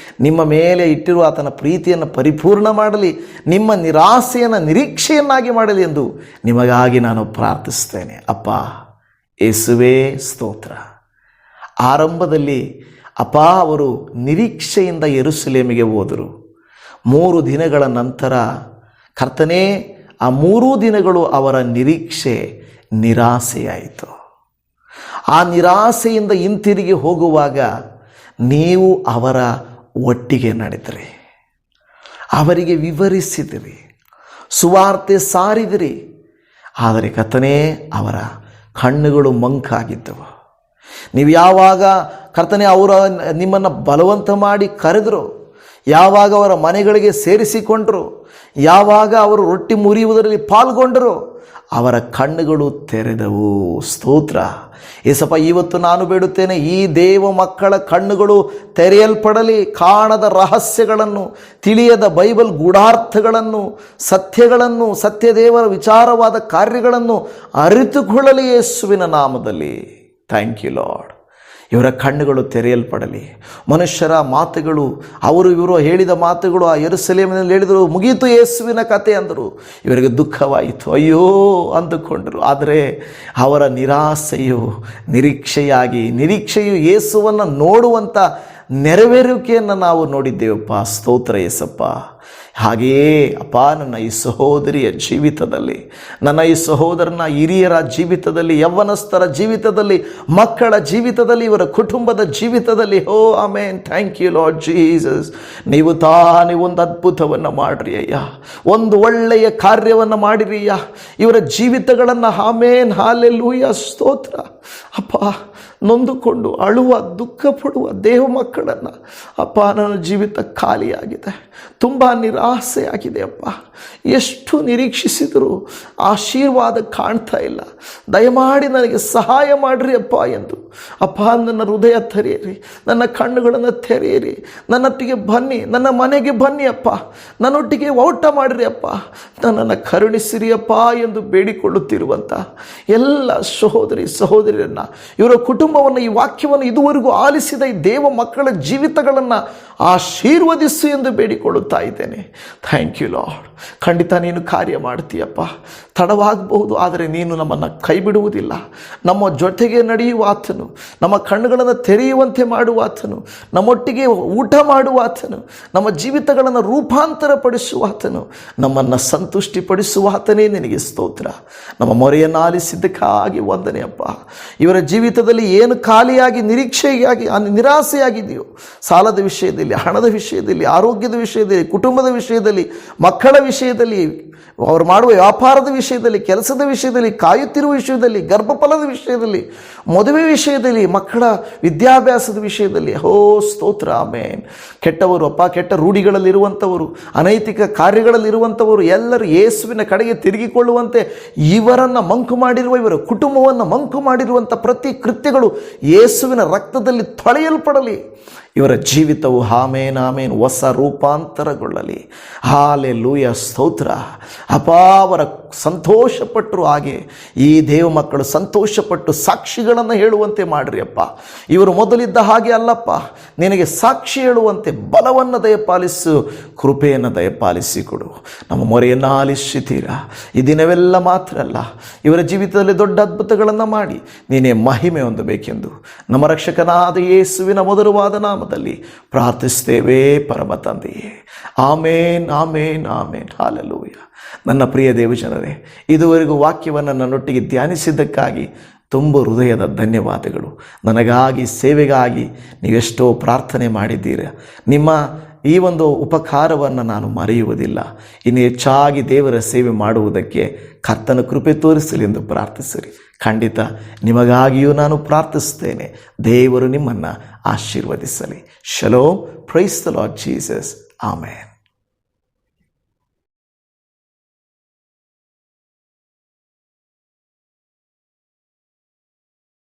ನಿಮ್ಮ ಮೇಲೆ ಇಟ್ಟಿರುವ ಆತನ ಪ್ರೀತಿಯನ್ನು ಪರಿಪೂರ್ಣ ಮಾಡಲಿ, ನಿಮ್ಮ ನಿರಾಸೆಯನ್ನು ನಿರೀಕ್ಷೆಯನ್ನಾಗಿ ಮಾಡಲಿ ಎಂದು ನಿಮಗಾಗಿ ನಾನು ಪ್ರಾರ್ಥಿಸ್ತೇನೆ. ಅಪ್ಪ ಯೇಸುವೇ ಸ್ತೋತ್ರ. ಆರಂಭದಲ್ಲಿ ಅಪ್ಪ ಅವರು ನಿರೀಕ್ಷೆಯಿಂದ ಯೆರೂಸಲೇಮಿಗೆ ಹೋದರು. 3 ದಿನಗಳ ನಂತರ ಕರ್ತನೇ, ಆ 3 ದಿನಗಳು ಅವರ ನಿರೀಕ್ಷೆ ನಿರಾಸೆಯಾಯಿತು. ಆ ನಿರಾಸೆಯಿಂದ ಹಿಂತಿರುಗಿ ಹೋಗುವಾಗ ನೀವು ಅವರ ಒಟ್ಟಿಗೆ ನಡೆದಿರಿ, ಅವರಿಗೆ ವಿವರಿಸಿದಿರಿ, ಸುವಾರ್ತೆ ಸಾರಿದಿರಿ. ಆದರೆ ಕರ್ತನೇ, ಅವರ ಕಣ್ಣುಗಳು ಮಂಕಾಗಿದ್ದವು. ನೀವು ಯಾವಾಗ ಕರ್ತನೇ ನಿಮ್ಮನ್ನು ಬಲವಂತ ಮಾಡಿ ಕರೆದರು, ಯಾವಾಗ ಅವರ ಮನೆಗಳಿಗೆ ಸೇರಿಸಿಕೊಂಡರು, ಯಾವಾಗ ಅವರು ರೊಟ್ಟಿ ಮುರಿಯುವುದರಲ್ಲಿ ಪಾಲ್ಗೊಂಡರು, ಅವರ ಕಣ್ಣುಗಳು ತೆರೆದವು. ಸ್ತೋತ್ರ ಏಸಪ್ಪ. ಇವತ್ತು ನಾನು ಬೇಡುತ್ತೇನೆ, ಈ ದೇವ ಮಕ್ಕಳ ಕಣ್ಣುಗಳು ತೆರೆಯಲ್ಪಡಲಿ. ಕಾಣದ ರಹಸ್ಯಗಳನ್ನು, ತಿಳಿಯದ ಬೈಬಲ್ ಗೂಢಾರ್ಥಗಳನ್ನು, ಸತ್ಯಗಳನ್ನು, ಸತ್ಯದೇವರ ವಿಚಾರವಾದ ಕಾರ್ಯಗಳನ್ನು ಅರಿತುಕೊಳ್ಳಲಿ ಯೇಸುವಿನ ನಾಮದಲ್ಲಿ. Thank you Lord. ಇವರ ಕಣ್ಣುಗಳು ತೆರೆಯಲ್ಪಡಲಿ. ಮನುಷ್ಯರ ಮಾತುಗಳು, ಇವರು ಹೇಳಿದ ಮಾತುಗಳು, ಆ ಯೆರೂಸಲೇಮಿನಲ್ಲಿ ಹೇಳಿದರು, ಮುಗೀತು ಯೇಸುವಿನ ಕತೆ ಅಂದರು. ಇವರಿಗೆ ದುಃಖವಾಯಿತು, ಅಯ್ಯೋ ಅಂದುಕೊಂಡರು. ಆದರೆ ಅವರ ನಿರಾಸೆಯು ನಿರೀಕ್ಷೆಯು ಯೇಸುವನ್ನು ನೋಡುವಂಥ ನೆರವೇರಿಕೆಯನ್ನು ನಾವು ನೋಡಿದ್ದೇವಪ್ಪ. ಸ್ತೋತ್ರ ಯೇಸಪ್ಪ. ಹಾಗೆಯೇ ಅಪ್ಪ, ನನ್ನ ಈ ಸಹೋದರಿಯ ಜೀವಿತದಲ್ಲಿ, ನನ್ನ ಈ ಸಹೋದರನ ಹಿರಿಯರ ಜೀವಿತದಲ್ಲಿ, ಯವ್ವನಸ್ಥರ ಜೀವಿತದಲ್ಲಿ, ಮಕ್ಕಳ ಜೀವಿತದಲ್ಲಿ, ಇವರ ಕುಟುಂಬದ ಜೀವಿತದಲ್ಲಿ, amen. Thank you Lord Jesus. ನೀವು ತಾನೇ ಒಂದು ಅದ್ಭುತವನ್ನು ಮಾಡಿರಿ ಅಯ್ಯ, ಒಂದು ಒಳ್ಳೆಯ ಕಾರ್ಯವನ್ನು ಮಾಡಿರಿ ಅಯ್ಯ. ಇವರ ಜೀವಿತಗಳನ್ನು ಆಮೇನ್, ಹಾಲೆಲೂಯ, ಸ್ತೋತ್ರ ಅಪ್ಪ. ನೊಂದುಕೊಂಡು ಅಳುವ, ದುಃಖ ಪಡುವ ದೇವ ಮಕ್ಕಳನ್ನು ಅಪ್ಪ, ನನ್ನ ಜೀವಿತ ಖಾಲಿಯಾಗಿದೆ, ತುಂಬ ನಿರಾಸೆ ಆಗಿದೆ ಅಪ್ಪ. ಎಷ್ಟು ನಿರೀಕ್ಷಿಸಿದರೂ ಆಶೀರ್ವಾದ ಕಾಣ್ತಾ ಇಲ್ಲ. ದಯಮಾಡಿ ನನಗೆ ಸಹಾಯ ಮಾಡಿರಿ ಅಪ್ಪ ಎಂದು ಅಪ್ಪ, ನನ್ನ ಹೃದಯ ತೆರೆಯಿರಿ, ನನ್ನ ಕಣ್ಣುಗಳನ್ನು ತೆರೆಯಿರಿ, ನನ್ನೊಟ್ಟಿಗೆ ಬನ್ನಿ, ನನ್ನ ಮನೆಗೆ ಬನ್ನಿ ಅಪ್ಪ, ನನ್ನೊಟ್ಟಿಗೆ ಊಟ ಮಾಡಿರಿ ಅಪ್ಪ, ನನ್ನನ್ನು ಕರುಣಿಸಿರಿ ಅಪ್ಪ ಎಂದು ಬೇಡಿಕೊಳ್ಳುತ್ತಿರುವಂಥ ಎಲ್ಲ ಸಹೋದರಿಯರನ್ನು, ಇವರ ಕುಟುಂಬವನ್ನು, ಈ ವಾಕ್ಯವನ್ನು ಇದುವರೆಗೂ ಆಲಿಸಿದ ಈ ದೇವ ಮಕ್ಕಳ ಜೀವಿತಗಳನ್ನು ಆಶೀರ್ವದಿಸು ಎಂದು ಬೇಡಿಕೊಳ್ಳುತ್ತಾ ಇದ್ದೇನೆ. Thank you Lord. ಖಂಡಿತ ನೀನು ಕಾರ್ಯ ಮಾಡ್ತೀಯಪ್ಪ. ತಡವಾಗಬಹುದು, ಆದರೆ ನೀನು ನಮ್ಮನ್ನು ಕೈ ಬಿಡುವುದಿಲ್ಲ. ನಮ್ಮ ಜೊತೆಗೆ ನಡೆಯುವ ಆತನು, ನಮ್ಮ ಕಣ್ಣುಗಳನ್ನು ತೆರೆಯುವಂತೆ ಮಾಡುವ ಆತನು, ನಮ್ಮೊಟ್ಟಿಗೆ ಊಟ ಮಾಡುವ ಆತನು, ನಮ್ಮ ಜೀವಿತಗಳನ್ನು ರೂಪಾಂತರ ಪಡಿಸುವ ಆತನು, ನಮ್ಮನ್ನು ಸಂತುಷ್ಟಿಪಡಿಸುವ ಆತನೇ ನಿನಗೆ ಸ್ತೋತ್ರ. ನಮ್ಮ ಮೊರೆಯನ್ನು ಆಲಿಸಿದ್ದಕ್ಕಾಗಿ ವಂದನೆಯಪ್ಪ. ಇವರ ಜೀವಿತದಲ್ಲಿ ಏನು ಖಾಲಿಯಾಗಿ ನಿರೀಕ್ಷೆಯಾಗಿ ನಿರಾಸೆಯಾಗಿದೆಯೋ, ಸಾಲದ ವಿಷಯದಲ್ಲಿ, ಹಣದ ವಿಷಯದಲ್ಲಿ, ಆರೋಗ್ಯದ ವಿಷಯದಲ್ಲಿ, ಕುಟುಂಬದ ವಿಷಯದಲ್ಲಿ, ಮಕ್ಕಳ ವಿಷಯದಲ್ಲಿ, ಅವರು ಮಾಡುವ ವ್ಯಾಪಾರದ ವಿಷಯದಲ್ಲಿ, ಕೆಲಸದ ವಿಷಯದಲ್ಲಿ, ಕಾಯುತ್ತಿರುವ ವಿಷಯದಲ್ಲಿ, ಗರ್ಭಫಲದ ವಿಷಯದಲ್ಲಿ, ಮದುವೆ ವಿಷಯದಲ್ಲಿ, ಮಕ್ಕಳ ವಿದ್ಯಾಭ್ಯಾಸದ ವಿಷಯದಲ್ಲಿ. ಸ್ತೋತ್ರ, ಆಮೇನ್. ಕೆಟ್ಟವರು ಅಪ್ಪ, ಕೆಟ್ಟ ರೂಢಿಗಳಲ್ಲಿರುವಂಥವರು, ಅನೈತಿಕ ಕಾರ್ಯಗಳಲ್ಲಿರುವಂಥವರು ಎಲ್ಲರೂ ಯೇಸುವಿನ ಕಡೆಗೆ ತಿರುಗಿಕೊಳ್ಳುವಂತೆ ಇವರನ್ನು ಮಂಕು ಮಾಡಿರುವ, ಇವರ ಕುಟುಂಬವನ್ನು ಮಂಕು ಮಾಡಿರುವಂಥ ಪ್ರತಿ ಕೃತ್ಯಗಳು ಯೇಸುವಿನ ರಕ್ತದಲ್ಲಿ ತೊಳೆಯಲ್ಪಡಲಿ. ಇವರ ಜೀವಿತವು ಆಮೇನ್ ಆಮೇನ್ ಹೊಸ ರೂಪಾಂತರಗೊಳ್ಳಲಿ. ಹಾಲೆಲೂಯ, ಸ್ತೋತ್ರ ಅಪ್ಪ. ಅವರ ಸಂತೋಷಪಟ್ಟರು, ಹಾಗೆ ಈ ದೇವ ಮಕ್ಕಳು ಸಂತೋಷಪಟ್ಟು ಸಾಕ್ಷಿಗಳನ್ನು ಹೇಳುವಂತೆ ಮಾಡಿರಿ ಅಪ್ಪ. ಇವರು ಮೊದಲಿದ್ದ ಹಾಗೆ ಅಲ್ಲಪ್ಪ, ನಿನಗೆ ಸಾಕ್ಷಿ ಹೇಳುವಂತೆ ಬಲವನ್ನು ದಯಪಾಲಿಸು, ಕೃಪೆಯನ್ನು ದಯಪಾಲಿಸಿಕೊಡು. ನಮ್ಮ ಮೊರೆಯನ್ನು ಆಲಿಸಿತೀರಾ. ಈ ದಿನವೆಲ್ಲ ಮಾತ್ರ ಅಲ್ಲ, ಇವರ ಜೀವಿತದಲ್ಲಿ ದೊಡ್ಡ ಅದ್ಭುತಗಳನ್ನು ಮಾಡಿ ನೀನೇ ಮಹಿಮೆ ಹೊಂದಬೇಕೆಂದು ನಮ್ಮ ರಕ್ಷಕನಾದ ಯೇಸುವಿನ ಮಧುರವಾದ ನಾಮದಲ್ಲಿ ಪ್ರಾರ್ಥಿಸ್ತೇವೆ ಪರಮ ತಂದೆಯೇ. ಆಮೇನ್ ಆಮೇನ್ ಆಮೇನ್. ಹಾಲೆಲೂಯ. ನನ್ನ ಪ್ರಿಯ ದೇವಜನರೇ, ಇದುವರೆಗೂ ವಾಕ್ಯವನ್ನು ನನ್ನೊಟ್ಟಿಗೆ ಧ್ಯಾನಿಸಿದ್ದಕ್ಕಾಗಿ ತುಂಬ ಹೃದಯದ ಧನ್ಯವಾದಗಳು. ನನಗಾಗಿ, ಸೇವೆಗಾಗಿ ನೀವೆಷ್ಟೋ ಪ್ರಾರ್ಥನೆ ಮಾಡಿದ್ದೀರ. ನಿಮ್ಮ ಈ ಒಂದು ಉಪಕಾರವನ್ನು ನಾನು ಮರೆಯುವುದಿಲ್ಲ. ಇನ್ನು ಹೆಚ್ಚಾಗಿ ದೇವರ ಸೇವೆ ಮಾಡುವುದಕ್ಕೆ ಕರ್ತನ ಕೃಪೆ ತೋರಿಸಲಿ ಎಂದು ಪ್ರಾರ್ಥಿಸಿರಿ. ಖಂಡಿತ ನಿಮಗಾಗಿಯೂ ನಾನು ಪ್ರಾರ್ಥಿಸ್ತೇನೆ. ದೇವರು ನಿಮ್ಮನ್ನು ಆಶೀರ್ವದಿಸಲಿ. Shalom. Praise the Lord Jesus. Amen.